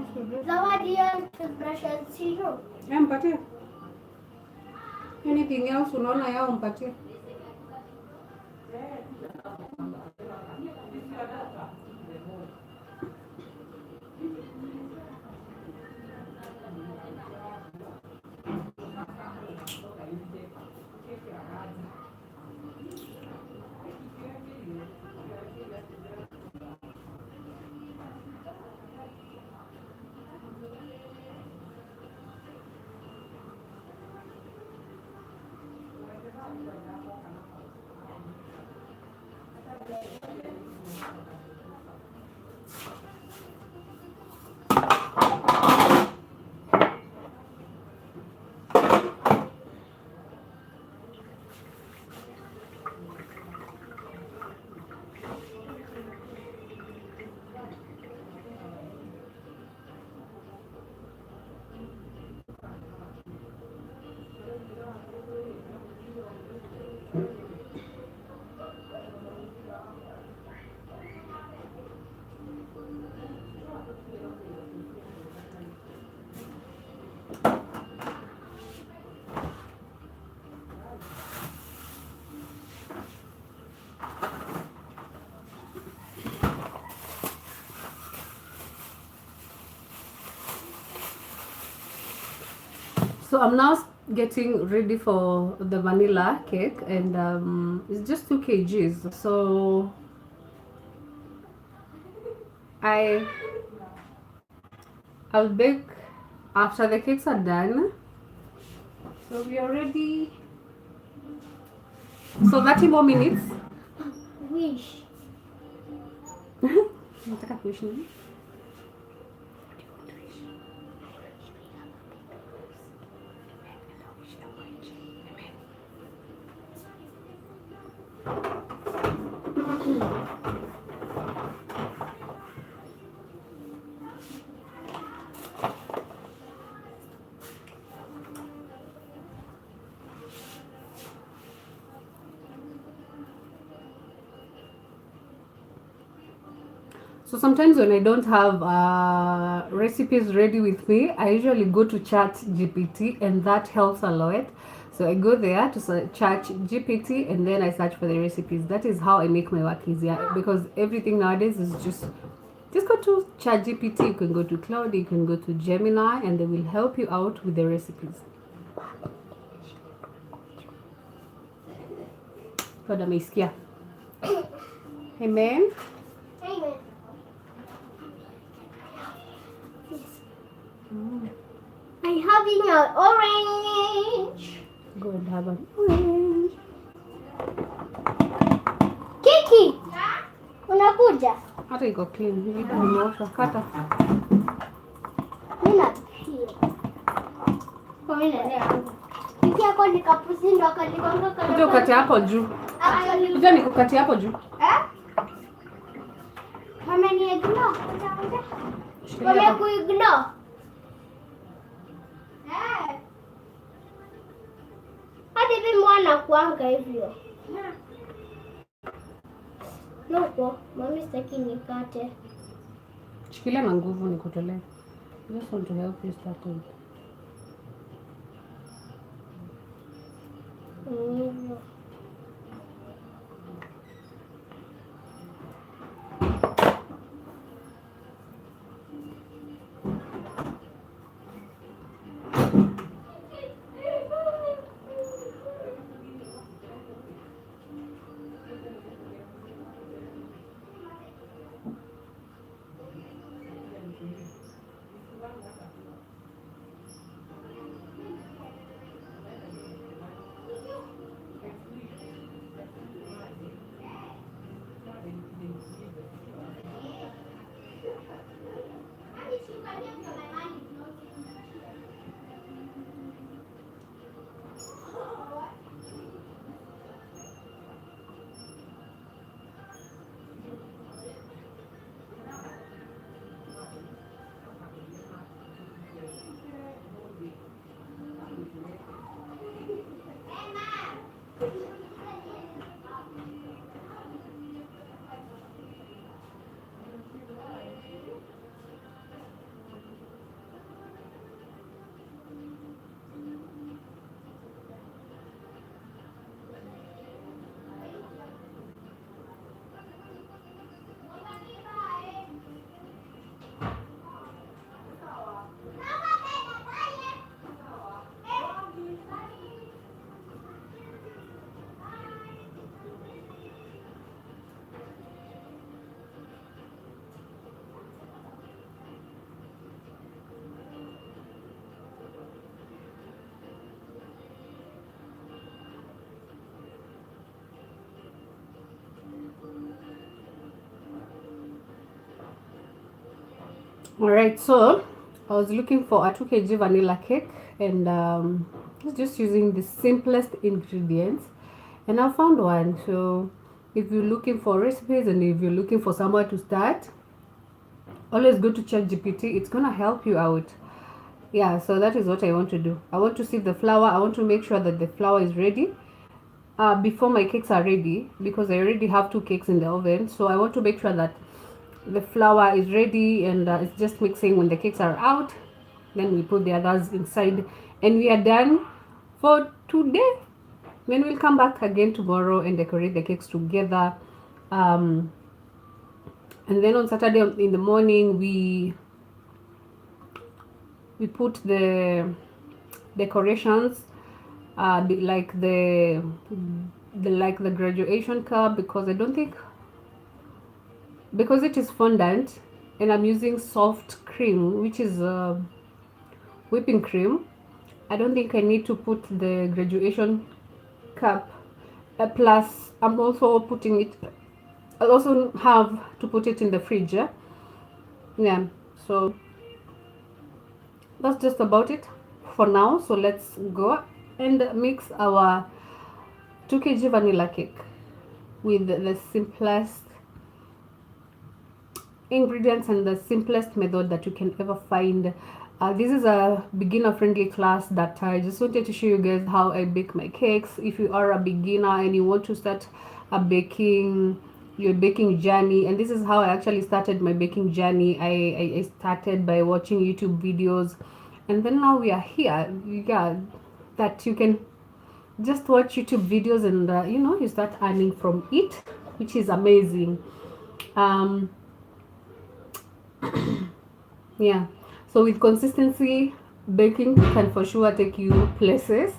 zawadi ya brush and zero. Mpatie. Anything else unaona yao mpatie. So I'm now getting ready for the vanilla cake, and it's just 2 kgs. So I'll bake after the cakes are done. So we are ready. So 30 more minutes. Wish. Nataka kuishi nini? So sometimes when I don't have recipes ready with me, I usually go to Chat GPT, and that helps a lot. So I go there to Chat GPT, and then I search for the recipes. That is how I make my work easier, because everything nowadays is just go to Chat GPT. You can go to Cloud, you can go to Gemini, and they will help you out with the recipes. God ameisikia. Amen. Amen. I'm having an orange. Go and have an orange. Kiki, unakuja? Hata iko clean. Hivi nimeosha. Kata. Mimi nafikia. Kwa mimi nalea. Kiki yako ni kapusi ndo akalikonga kana. Kuja ukate hapo juu. Kuja nikukate hapo juu. Mama ni ignore. Shikilia Mama hapo. ku ignore. Hadi mimi mwana kuanga hivyo. Nuko, mami sitaki nikate. Shikilia na nguvu nikutolee. I just want to help you start with. Hivyo. All right, so I was looking for a 2 kg vanilla cake, and just using the simplest ingredients, and I found one. So if you're looking for recipes and if you're looking for somewhere to start, always go to ChatGPT. It's gonna help you out. Yeah, so that is what I want to do. I want to sieve the flour. I want to make sure that the flour is ready before my cakes are ready, because I already have 2 cakes in the oven. So I want to make sure that the flour is ready, and it's just mixing. When the cakes are out, then we put the others inside, and we are done for today. Then we'll come back again tomorrow and decorate the cakes together. And then on Saturday in the morning, we put the decorations, like the graduation cup, because I don't think, because it is fondant and I'm using soft cream, which is whipping cream. I don't think I need to put the graduation cup. Plus I'm also putting it, I'll also have to put it in the fridge. Yeah, so that's just about it for now. So let's go and mix our 2 kg vanilla cake with the simplest ingredients and the simplest method that you can ever find. This is a beginner friendly class that I just wanted to show you guys how I bake my cakes. If you are a beginner and you want to start your baking journey, and this is how I actually started my baking journey. I started by watching YouTube videos, and then now we are here. Yeah, that you can just watch YouTube videos and you start earning from it, which is amazing. Yeah, so with consistency, baking can for sure take you places.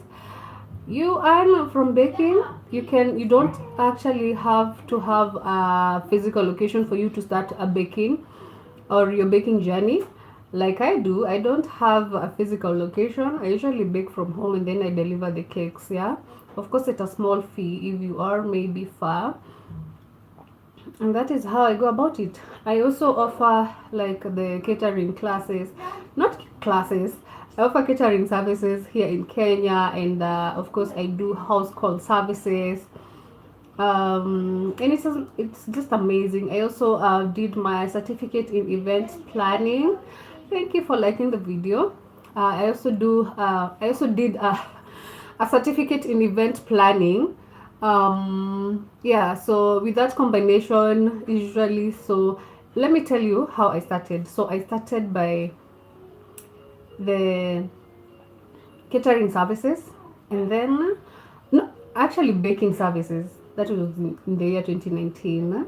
You earn from baking. You don't actually have to have a physical location for you to start a baking or your baking journey, like I do. I don't have a physical location. I usually bake from home and then I deliver the cakes. Yeah, of course at a small fee if you are maybe far, and that is how I go about it. I also offer like the catering classes, not classes. I offer catering services here in Kenya, and of course I do house call services. And it's just amazing. I also did my certificate in event planning. Thank you for liking the video. I also did a certificate in event planning. Yeah, so with that combination, usually, so let me tell you how I started. So I started by the catering services, and then no, actually baking services. That was in the year 2019.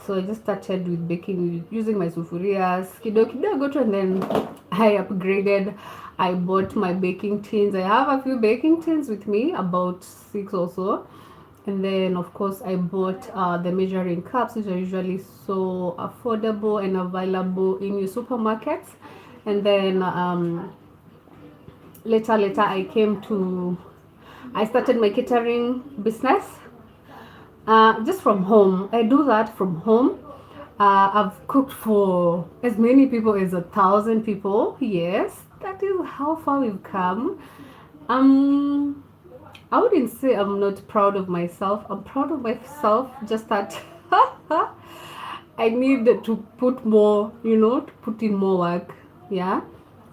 So I just started with baking using my sufurias kidogo kidogo, and then I upgraded. I bought my baking tins. I have a few baking tins with me, about 6 or so. And then of course I bought the measuring cups, which are usually so affordable and available in your supermarkets. And then later I started my catering business, just from home. I do that from home. I've cooked for as many people as 1,000 people. Yes, that is how far we've come. I wouldn't say I'm not proud of myself. I'm proud of myself, just that I need to put more, to put in more work. Yeah.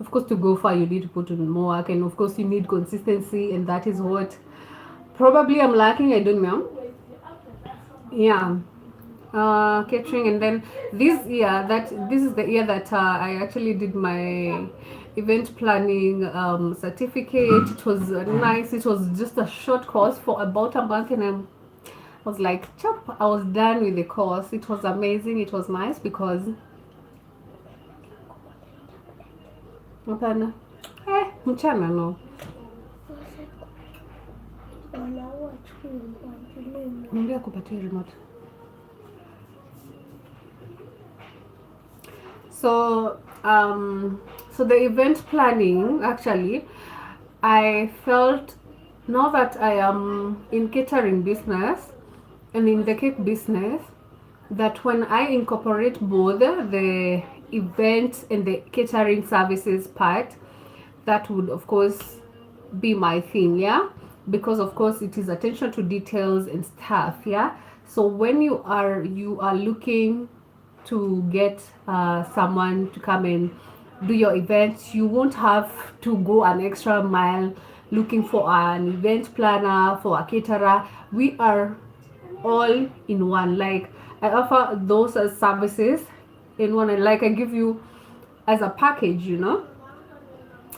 Of course, to go far, you need to put in more work. And of course, you need consistency. And that is what probably I'm lacking. I don't know. Yeah. Catering. And then this is the year that I actually did my event planning certificate. It was nice. It was just a short course for about a month, and I was like, chop, I was done with the course. It was amazing. It was nice because mchana no niambia kupatia remote. So the event planning, actually, I felt, now that I am in catering business and in the cake business, that when I incorporate both the event and the catering services part, that would of course be my thing, yeah, because of course it is attention to details and stuff, yeah. So when you are looking to get someone to come and do your events, you won't have to go an extra mile looking for an event planner, for a caterer. We are all in one. Like, I offer those as services in one, and like I give you as a package, you know,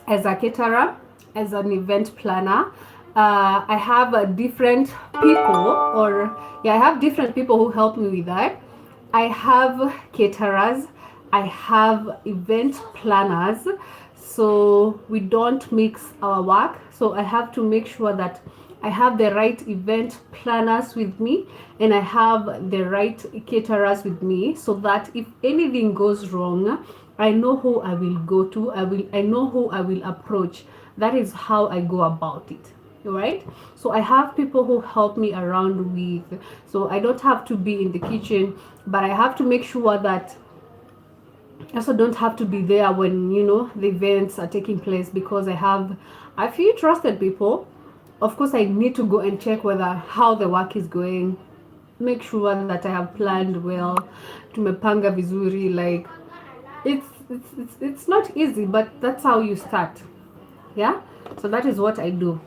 as a caterer, as an event planner. I have different people, or yeah, I have different people who help me with that. I have caterers, I have event planners, so we don't mix our work. So I have to make sure that I have the right event planners with me, and I have the right caterers with me, so that if anything goes wrong, I know who I will go to. I know who I will approach. That is how I go about it. Right? So I have people who help me around with, so I don't have to be in the kitchen, but I have to make sure that I also don't have to be there when, you know, the events are taking place, because I have a few trusted people. Of course, I need to go and check whether how the work is going, make sure that I have planned well, tumepanga vizuri. Like, it's not easy, but that's how you start. Yeah, so that is what I do.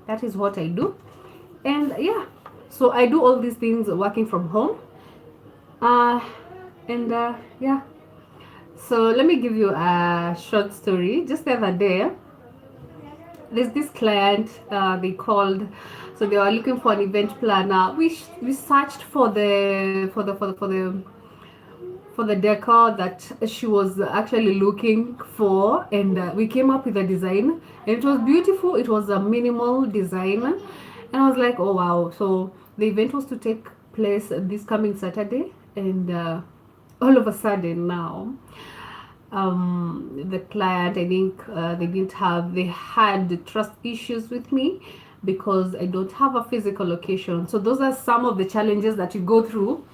That is what I do. And yeah, so I do all these things working from home. Yeah, so let me give you a short story. Just the other day, there's this client, they called, so they were looking for an event planner. We searched for the decor that she was actually looking for, and we came up with a design, and it was beautiful. It was a minimal design, and I was like, oh wow. So the event was to take place this coming Saturday, and all of a sudden now, the client, I think they had trust issues with me, because I don't have a physical location. So those are some of the challenges that you go through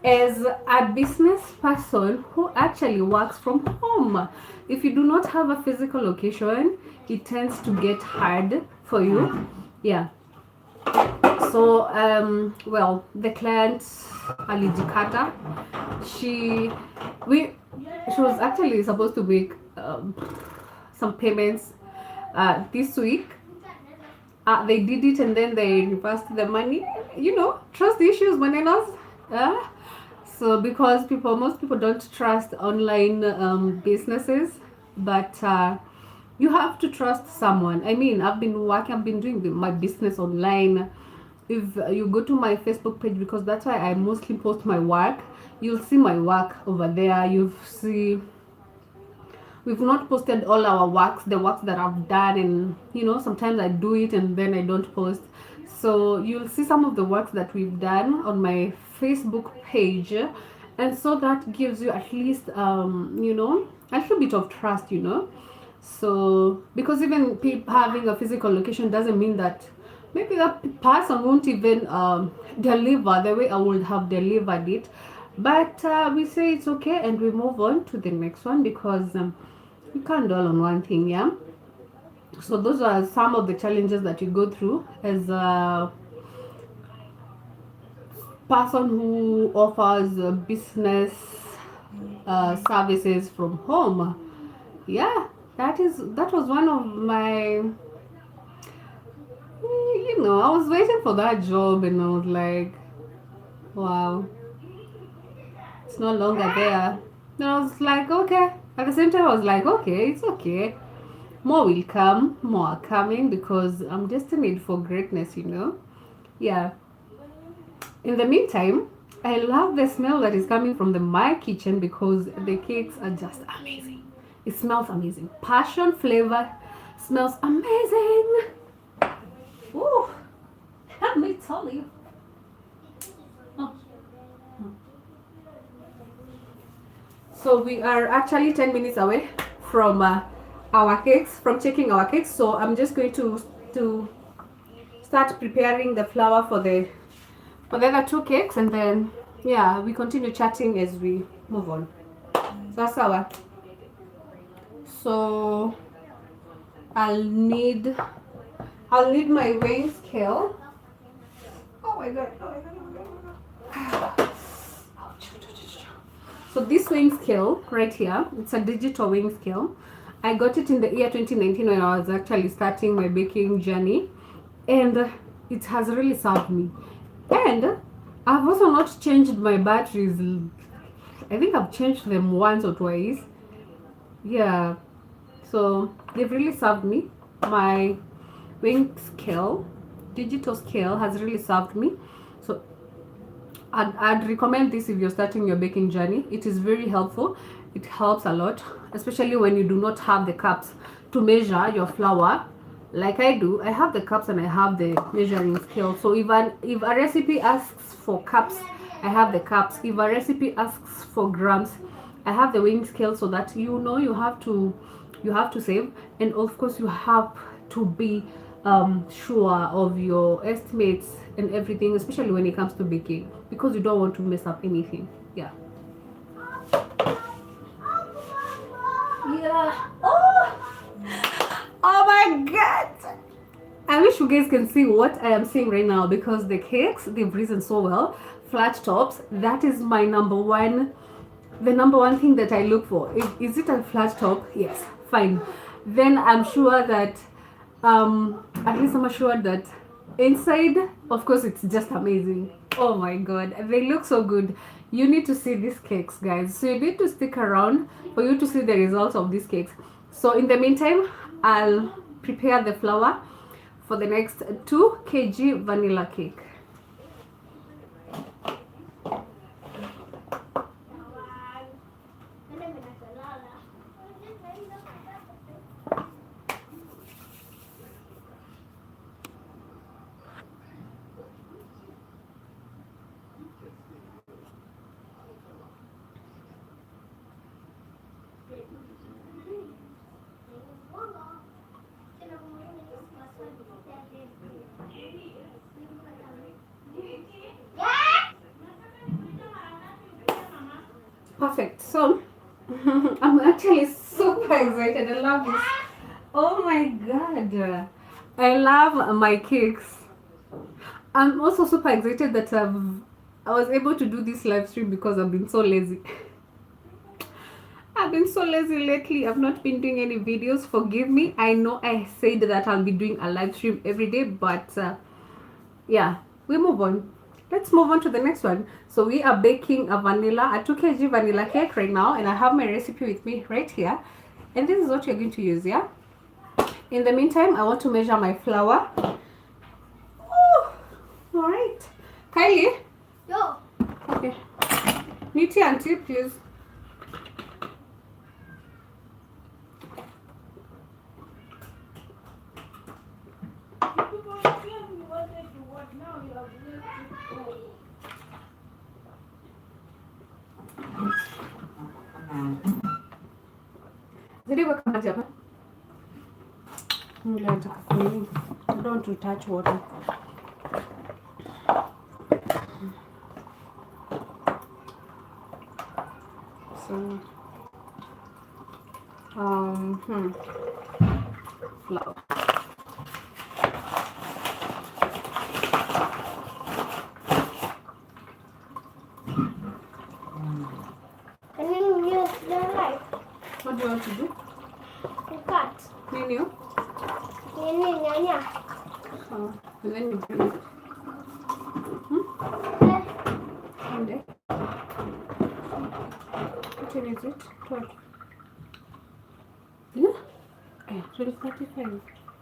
as a business person who actually works from home. If you do not have a physical location, it tends to get hard for you. Yeah. So well, the client alijikata, she was actually supposed to make some payments this week. They did it, and then they reversed the money. You know, trust issues, manenas. So because most people don't trust online businesses, but you have to trust someone. I mean, I've been doing my business online. If you go to my Facebook page, because that's why I mostly post my work, you'll see my work over there. We've not posted all our works, the works that I've done, and you know, sometimes I do it and then I don't post. So you'll see some of the works that we've done on my Facebook page, and so that gives you at least you know, a little bit of trust, you know. So because even having a physical location doesn't mean that maybe that person won't even deliver the way I would have delivered it, but we say it's okay and we move on to the next one, because you can't dwell on one thing. Yeah, so those are some of the challenges that you go through as a person who offers business services from home. Yeah, that was one of my, you know, I was waiting for that job, and I was like, wow, it's no longer there. And I was like, okay. At the same time, I was like, okay, it's okay. More will come, more are coming, because I'm destined for greatness, you know. Yeah. In the meantime, I love the smell that is coming from my kitchen, because the cakes are just amazing. It smells amazing. Passion flavor smells amazing. Ooh, let me tell you. Oh. So we are actually 10 minutes away from our cakes, from checking our cakes. So I'm just going to start preparing the flour for the other two cakes, and then yeah, we continue chatting as we move on. Sawa. So I'll need my weighing scale. Oh my god. So this weighing scale right here, it's a digital weighing scale. I got it in the year 2019 when I was actually starting my baking journey, and it has really served me. And I've also not changed my batteries. I think I've changed them once or twice. Yeah, so they've really served me. My weighing scale, digital scale, has really served me. So I'd recommend this if you're starting your baking journey. It is very helpful. It helps a lot, especially when you do not have the cups to measure your flour. Like I do, I have the cups and I have the measuring scale. So if a recipe asks for cups, I have the cups. If a recipe asks for grams, I have the weighing scale, so that you know you have to save, and of course you have to be sure of your estimates and everything, especially when it comes to baking, because you don't want to mess up anything. Yeah. Oh my god, I wish you guys can see what I am seeing right now, because the cakes, they've risen so well. Flat tops, that is my number one thing that I look for. Is it a flat top? Yes, fine. Then I'm sure that at least I'm assured that inside, of course, it's just amazing. Oh my god, they look so good. You need to see these cakes, guys, so you need to stick around for you to see the results of these cakes. So in the meantime, I'll prepare the flour for the next 2 kg vanilla cake. Perfect. So I'm actually super excited. I love this. Oh my god, I love my cakes. I'm also super excited that I was able to do this live stream because I've been so lazy. I've been so lazy lately. I've not been doing any videos. Forgive me. I know I said that I'll be doing a live stream every day, but yeah, we move on. Let's move on to the next one. So we are baking a 2 kg vanilla cake right now, and I have my recipe with me right here, and this is what you're going to use. Yeah, in the meantime, I want to measure my flour. Oh, all right, Kylie. Yo. Okay, Niti auntie, please. Zidi weka maji hapa. I don't want to touch water. So, flour. Can you use the knife What do you want to do? to cut? Menu? Nyanya. And then you bring it. And then? Which one is it? 12. Yeah? 12:45.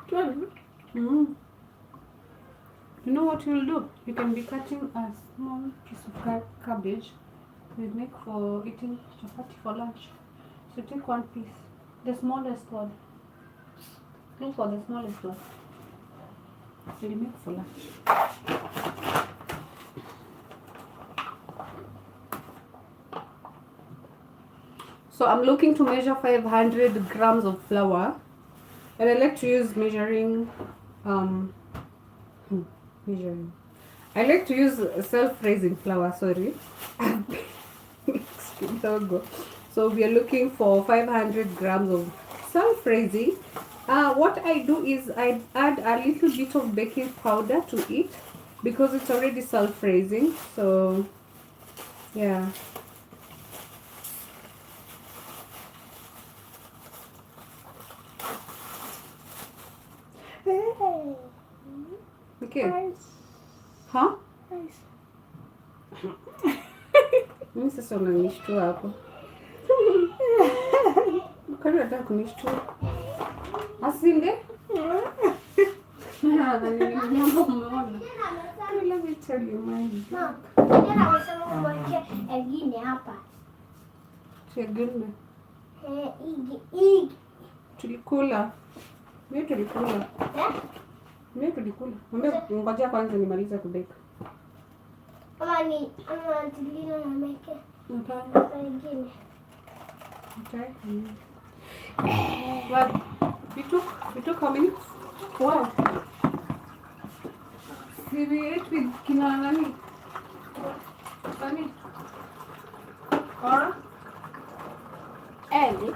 12? You know what you'll do? You can be cutting a small piece of cabbage. We make for eating chapati for lunch. So take one piece. The smallest one. Look for the smallest one. We'll make for lunch. So I'm looking to measure 500 grams of flour, and I like to use measuring. I like to use self-raising flour. Sorry, So we are looking for 500 grams of self-raising. What I do is I add a little bit of baking powder to it because it's already self-raising. So yeah. Okay. Huh? Mimi sasa unanishtua hapo. Kwani unataka kunishtua? Asinde? Umeona? Let me tell you mine. Tena amesema umweke egine hapa. Chegune. Igi. Tulikula. Mimi tulikula. Mimi tulikula. Ngoja kwanza nimalize kubeka. Ama tilina na meke. Hapana. Egine. Okay. What? We took how many? Wow. See, we ate with kina nani? Nani? Or? And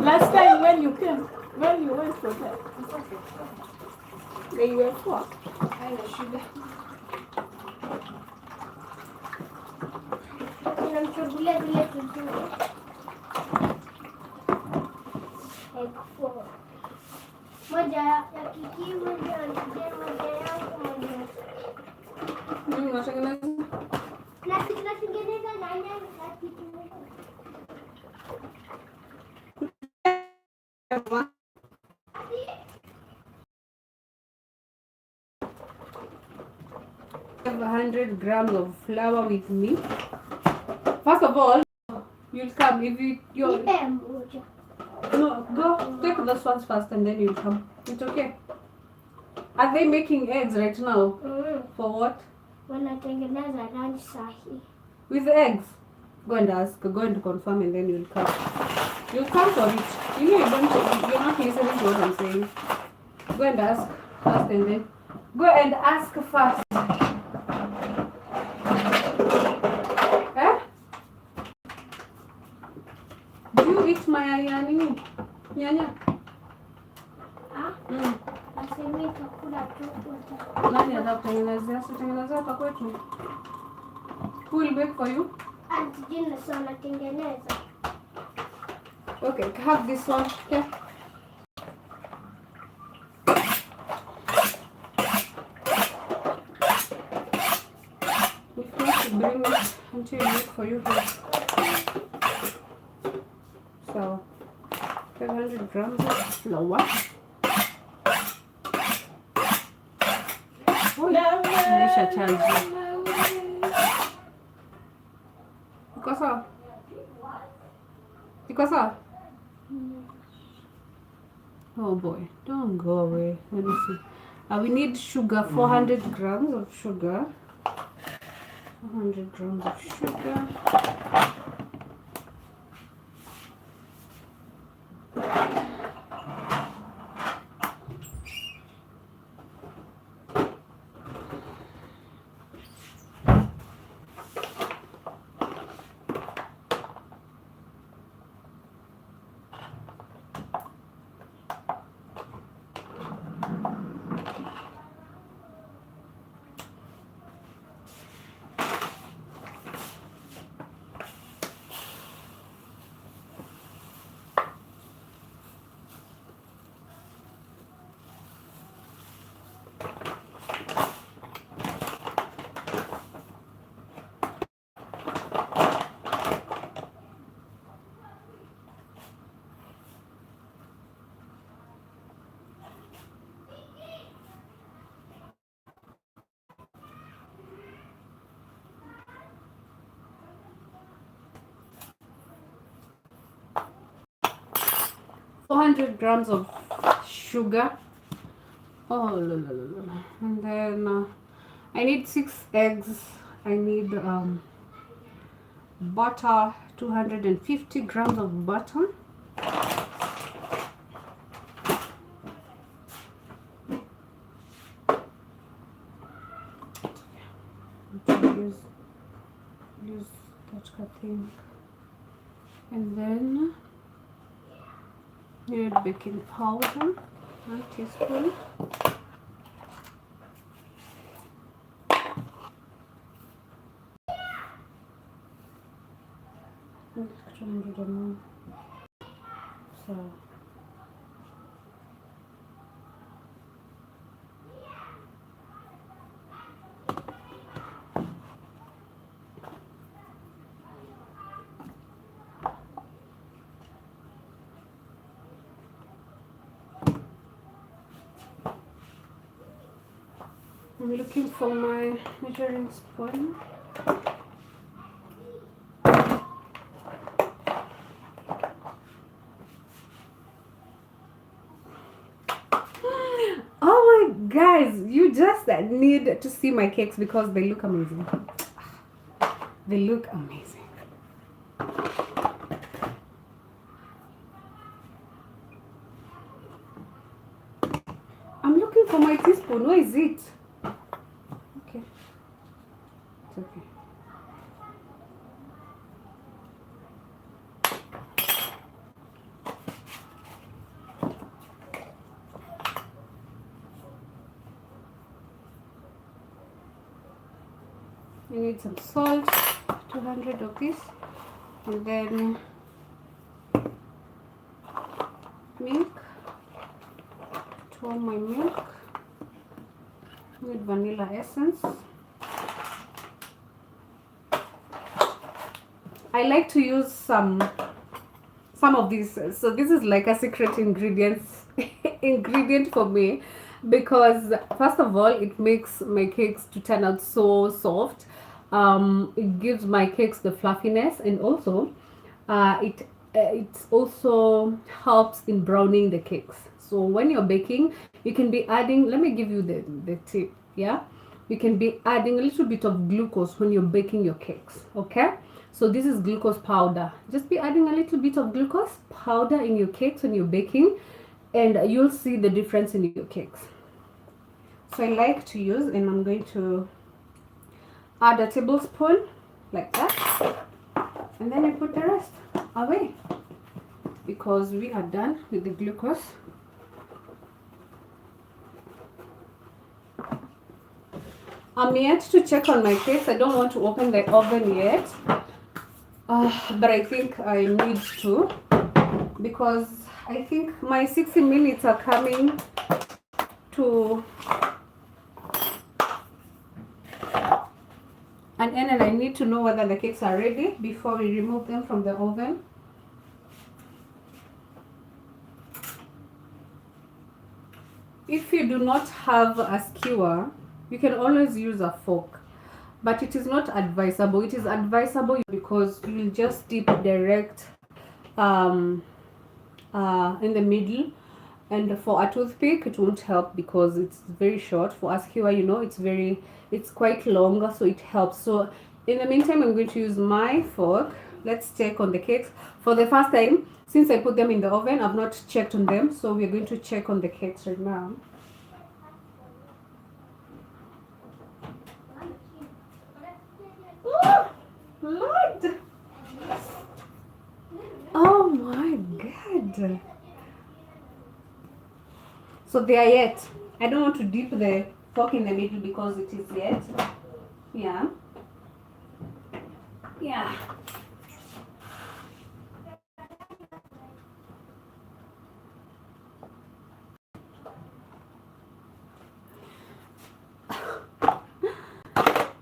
last time when you came, when you went for that, they were four. Haina shida. Ninamchagulia vile kizuri. Moja ya Kiki, moja ya Kiki, moja yangu, moja ya Mimi natengeneza. Natengeneza na nyanya na kitu. 100 grams of flour with me. First of all, you'll come if you're Nipe moja. no, go take those ones first and then you'll come. It's okay. Are they making eggs right now? For what? Wanatengeneza lunch sahi. With eggs? Go and ask, go and confirm and then you'll come. You'll come for it. You know you're not listening to what I'm saying. Go and ask first and then go and ask first. Eh? Do you eat my nyanya? Ah? Asemi itakula tu kwa. Nani atakutengenezea? Sitengenezea kwa kwetu. Who will bake for you? Auntie Gina sio anatengeneza. Okay, have this one. Yeah. If not, to bring it until you make for you here. So, 500 grams of flour. Naisha charge. Iko sawa? Iko sawa? Oh boy, don't go away. Let me see. We need sugar, 400 grams of sugar. 400 grams of sugar. Grams of sugar. Oh, la, la, la, la. And then I need 6 eggs. I need butter, 250 grams of butter. Use that thing. And then you need baking powder, 1 teaspoon. So I'm looking for my measuring spoon. Oh my guys, you just need to see my cakes because they look amazing. They look amazing. I'm looking for my teaspoon. Where is it? Okay. It's okay. You need some salt, 200 of this, and then milk, to all my milk, with vanilla essence. I like to use some of these, so this is like a secret ingredient for me, because first of all it makes my cakes to turn out so soft. It gives my cakes the fluffiness, and also it also helps in browning the cakes. So when you're baking, you can be adding, let me give you the tip. Yeah, you can be adding a little bit of glucose when you're baking your cakes. Okay, so this is glucose powder. Just be adding a little bit of glucose powder in your cakes when you're baking, and you'll see the difference in your cakes. So I like to use, and I'm going to add a tablespoon like that, and then I put the rest away because we are done with the glucose. I'm yet to check on my cakes. I don't want to open the oven yet, but I think I need to, because I think my 60 minutes are coming to an end, and I need to know whether the cakes are ready before we remove them from the oven. If you do not have a skewer, you can always use a fork, but it is not advisable. It is advisable because you'll just dip direct in the middle, and for a toothpick it won't help because it's very short. For a skewer, you know, it's quite longer, so it helps. So in the meantime, I'm going to use my fork. Let's check on the cakes. For the first time since I put them in the oven, I've not checked on them, so we're going to check on the cakes right now. Oh, Lord! Oh my God! So they are yet. I don't want to dip the fork in the middle because it is yet. Yeah. Yeah.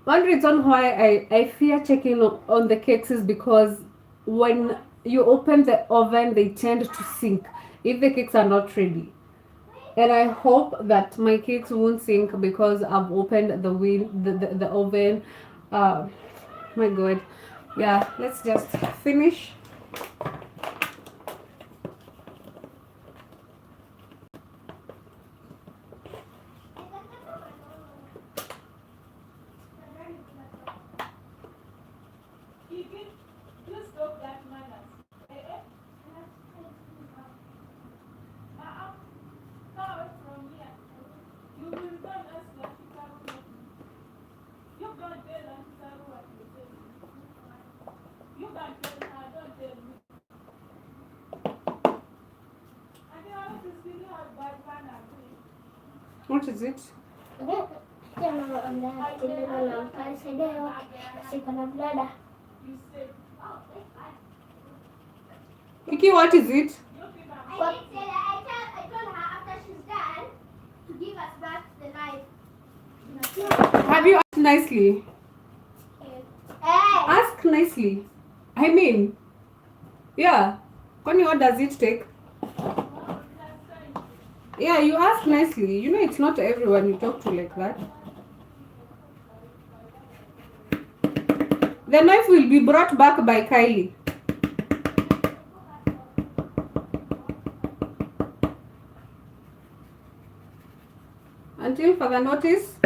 One reason why I fear checking on the cakes is because when you open the oven, they tend to sink if the cakes are not ready. And I hope that my cakes won't sink because I've opened the oven. My God. Yeah, let's just finish. What is it? Kiki, what is it? I told her after she's done to give us back the knife. Have you asked nicely? Hey. Ask nicely. I mean, yeah. Connie, what does it take? Yeah, you ask nicely. You know, it's not everyone you talk to like that. The knife will be brought back by Kylie. Until further notice.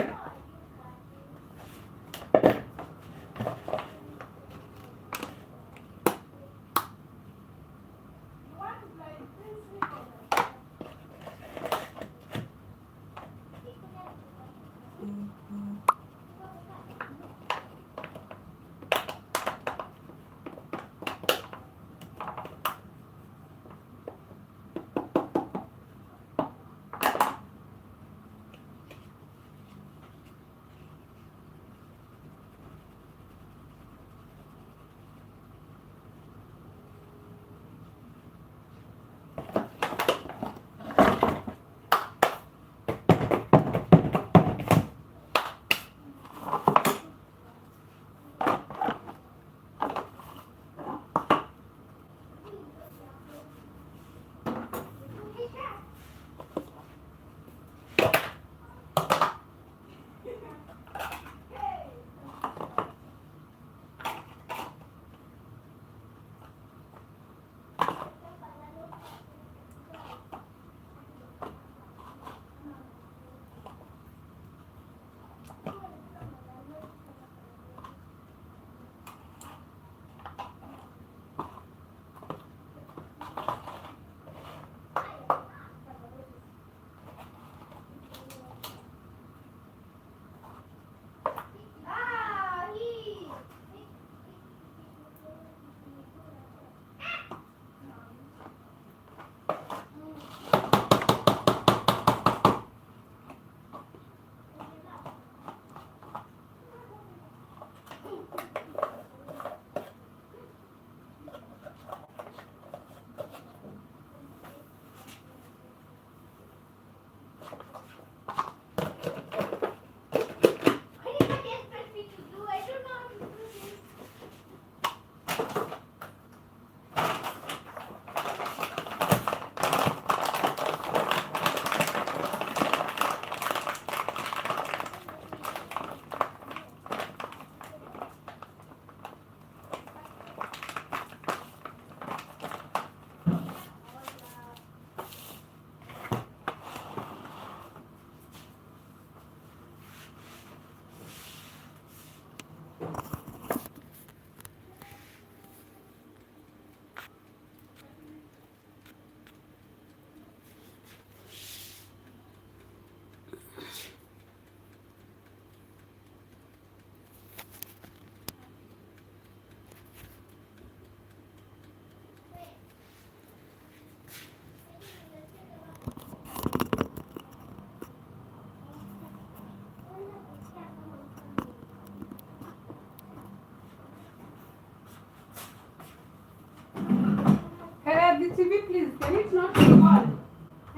The TV, please. Can it not be on?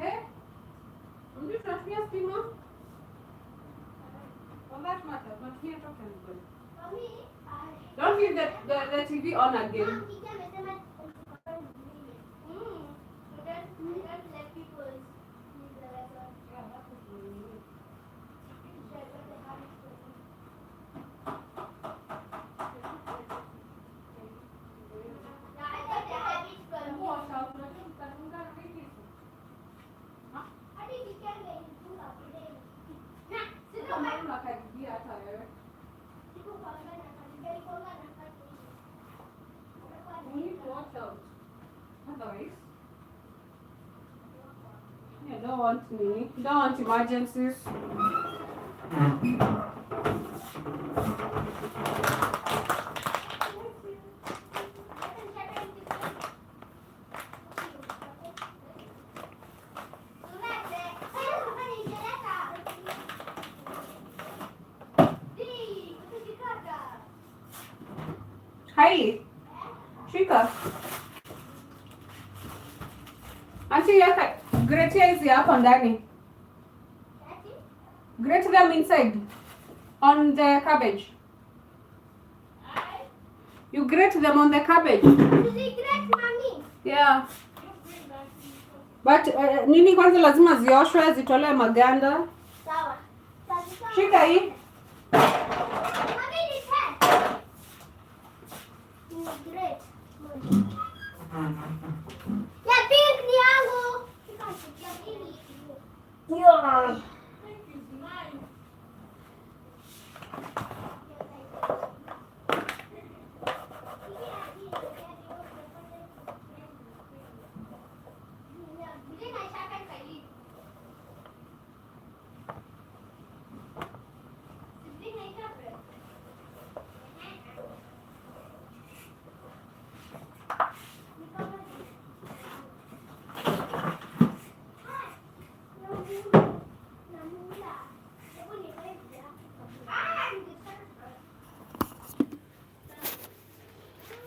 Hey? Will you not hear Stimo? For that matter, but here talk anybody. Don't leave the TV on again. We need to watch out. Otherwise, you don't want me. You don't want emergencies. Hailey, shika. Auntie yaka grate hizi hapa ndani. Grate them inside on the cabbage. You grate them on the cabbage. Yeah. But nini kwanza lazima zioshwe zitolewe maganda. Sawa. Shika hii. Great. Ya pink ni yangu. Yeah.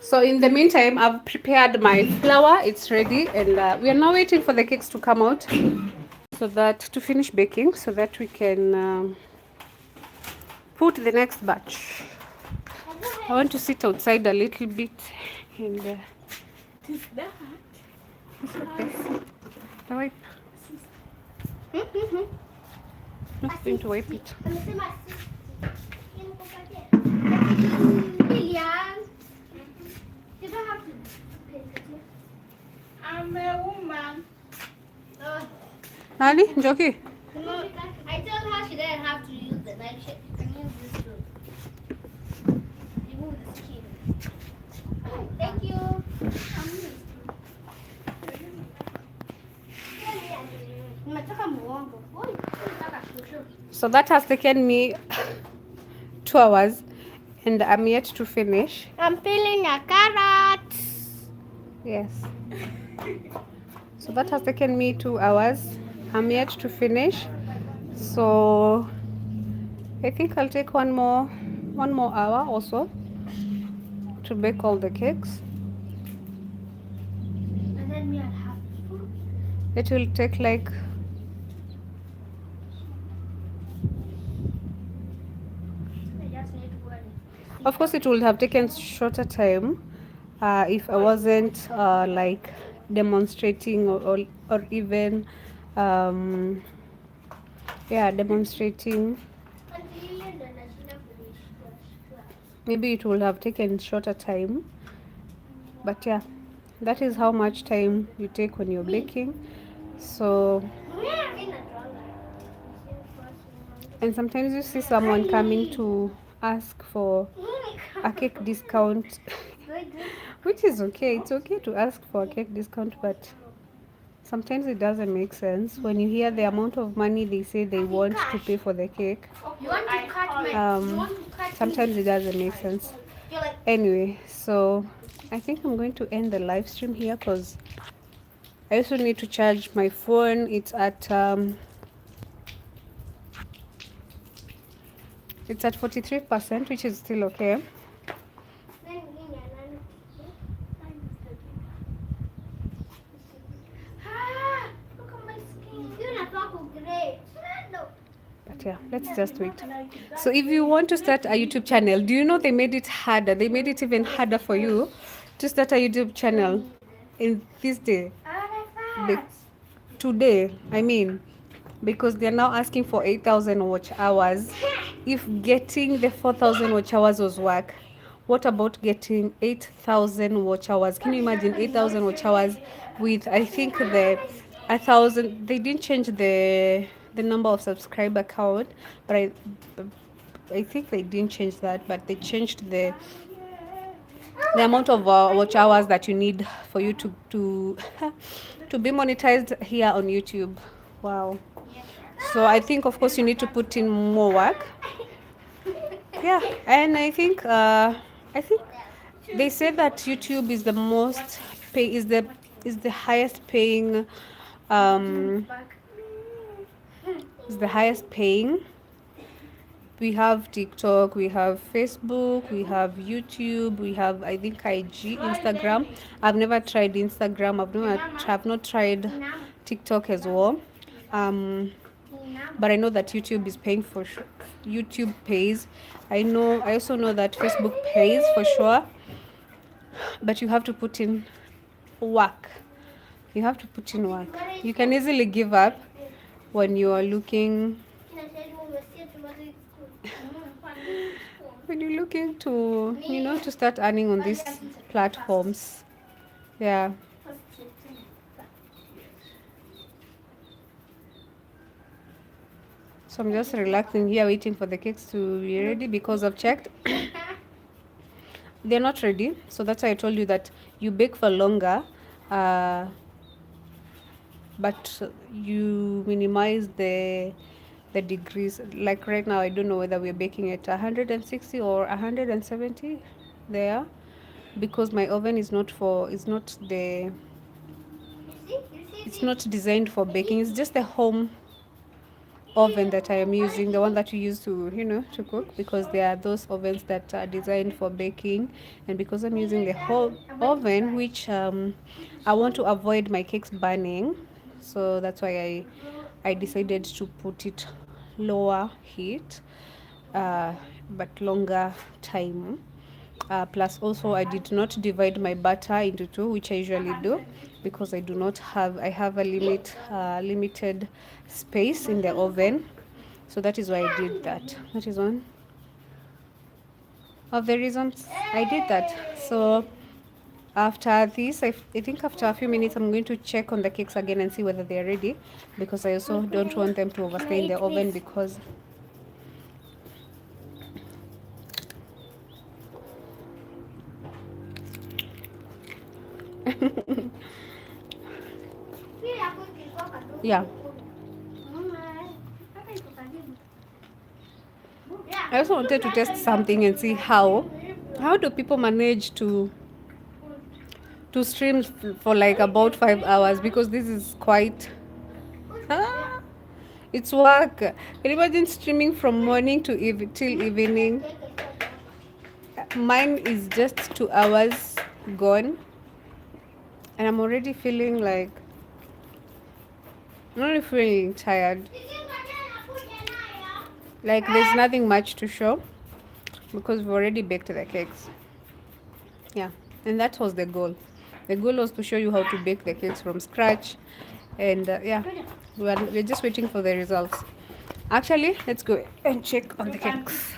So in the meantime, I've prepared my flour. It's ready, and we are now waiting for the cakes to come out, so that to finish baking, so that we can put the next batch. I want to sit outside a little bit, and Is that? it's okay. The wipe. Not going to wipe it. You don't have to pay. I'm a woman. Nani, Njoki? I told her she didn't have to use the knife. She can use this to remove the skin. Thank you. Nataka muongo. Oi, nataka shushu. So that has taken me 2 hours, and I'm yet to finish. I'm peeling a carrot. Yes. So that has taken me 2 hours. I'm yet to finish. So I think I'll take one more hour also to bake all the cakes. And then me, I'll have. It will take like I just need one. of course it would have taken shorter time if I wasn't like demonstrating or even demonstrating. Maybe it would have taken shorter time, but yeah, that is how much time you take when you're baking. So, and sometimes you see someone coming to ask for a cake discount, which is okay. It's okay to ask for a cake discount, but sometimes it doesn't make sense when you hear the amount of money they say they want to pay for the cake. You want to cut my? Sometimes it doesn't make sense. You're like, Anyway, so I think I'm going to end the live stream here because I also need to charge my phone. It's at 43%, which is still okay. look at my skin. You're not talking great. But yeah, let's just wait. So if you want to start a YouTube channel, do you know they made it harder? They made it even harder for you to start a YouTube channel in this day. Today, I mean, because they're now asking for 8,000 watch hours. If getting the 4,000 watch hours was work, what about getting 8,000 watch hours? Can you imagine 8,000 watch hours with, I think, the 1,000? They didn't change the number of subscriber count, but I think they didn't change that, but they changed the amount of watch hours that you need for you to to be monetized here on YouTube. Wow. So I think, of course, you need to put in more work. Yeah, and I think they said that YouTube is the most is the highest paying is the highest paying We have TikTok, we have Facebook, we have YouTube, we have, I think, IG, Instagram. I've never tried Instagram. Have not tried TikTok as well. But I know that YouTube is paying for sure. YouTube pays. I also know that Facebook pays for sure. But you have to put in work. You have to put in work. You can easily give up when you are looking when you're looking to to start earning on these platforms. Yeah. So I'm just relaxing here waiting for the cakes to be ready because I've checked. They're not ready. So that's why I told you that you bake for longer. But you minimize the degrees. Like right now, I don't know whether we're baking at 160 or 170 there, because my oven is not it's not designed for baking. It's just a home oven that I am using, the one that you use to to cook, because there are those ovens that are designed for baking. And because I'm using the whole oven, which I want to avoid my cakes burning, so that's why I decided to put it lower heat, but longer time. Plus also I did not divide my butter into two, which I usually do, because I have a limited space in the oven. So that is why I did that. That is one of the reasons I did that. So after this, I think after a few minutes, I'm going to check on the cakes again and see whether they are ready, because I also don't want them to overstay in the oven, because yeah. I also wanted to test something and see how do people manage to stream for like about 5 hours, because this is quite ah, it's work. Can you imagine streaming from morning to till evening? Mine is just 2 hours gone, and I'm already feeling like I'm already feeling tired. Like there's nothing much to show, because we've already baked the cakes. Yeah, and that was the goal. The goal was to show you how to bake the cakes from scratch, and yeah, we're just waiting for the results. Actually, let's go and check on the cakes.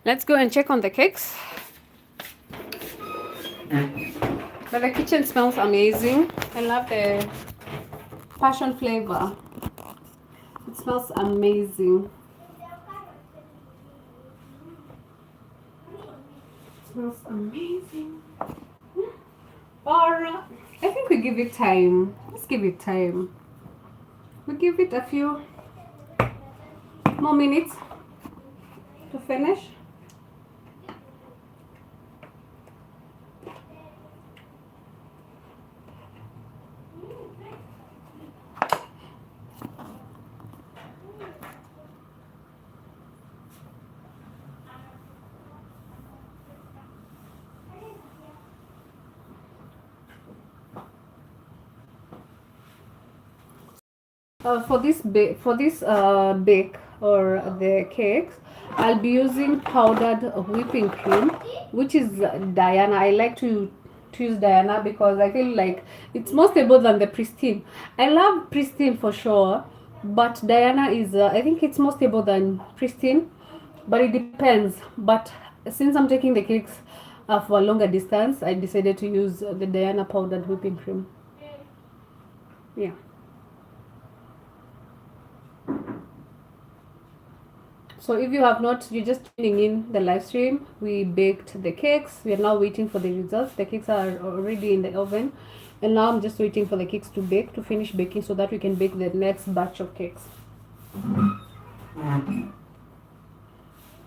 Let's go and check on the cakes. But the kitchen smells amazing. I love the passion flavor. It smells amazing. It smells amazing. Or I think we give it time. Let's give it time. We give it a few more minutes to finish. For this bake or the cakes, I'll be using powdered whipping cream, which is Diana. I like to use Diana because I feel like it's more stable than the Pristine. I love Pristine for sure, but Diana is I think it's more stable than Pristine, but it depends. But since I'm taking the cakes for a longer distance, I decided to use the Diana powdered whipping cream. Yeah. So if you have not, you're just tuning in the live stream, we baked the cakes. We are now waiting for the results. The cakes are already in the oven, and now I'm just waiting for the cakes to finish baking, so that we can bake the next batch of cakes.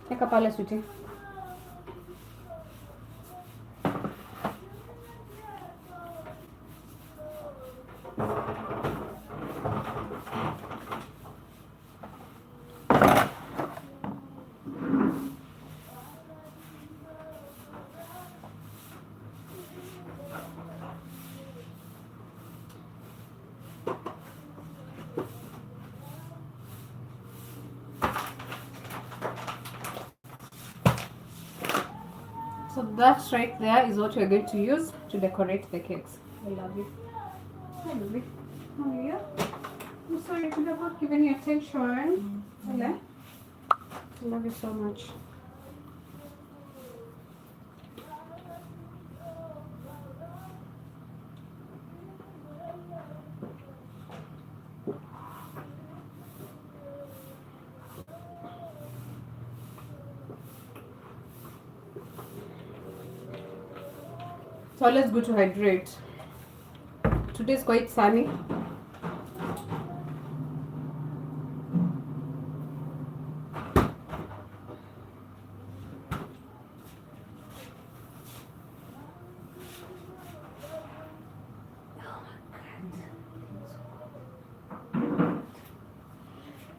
Eka pale sweetie. So that right there is what we're going to use to decorate the cakes. I love you. Hi, baby. How are you? I'm sorry, I could have not given you attention. Hello? I love you so much. So let's go to hydrate. Today is quite sunny.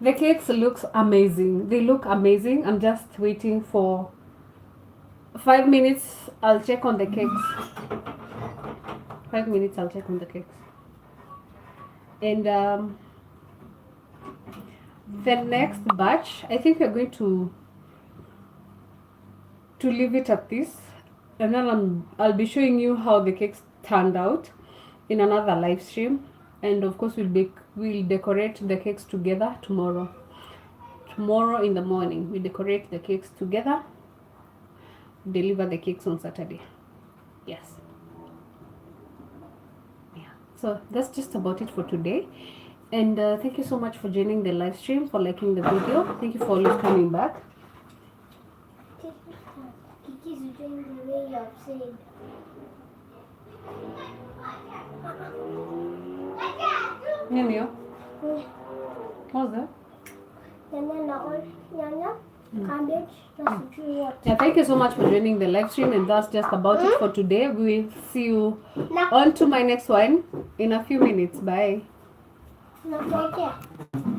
The cakes looks amazing. They look amazing. I'm just waiting for 5 minutes. I'll check on the cakes. 5 minutes. I'll check on the cakes. And the next batch, I think we're going to leave it at this, and then I'll be showing you how the cakes turned out in another live stream. And of course, we'll decorate the cakes together tomorrow. Tomorrow in the morning, we decorate the cakes together. Deliver the cakes on Saturday. Yes. Yeah. So that's just about it for today. And thank you so much for joining the live stream, for liking the video. Thank you for always coming back. Kiki's doing the way you have said. Nini? What's that? Cabbage, that's what. Yeah, thank you so much for joining the live stream, and that's just about it for today. We will see you on to my next one in a few minutes. Bye. Not like that.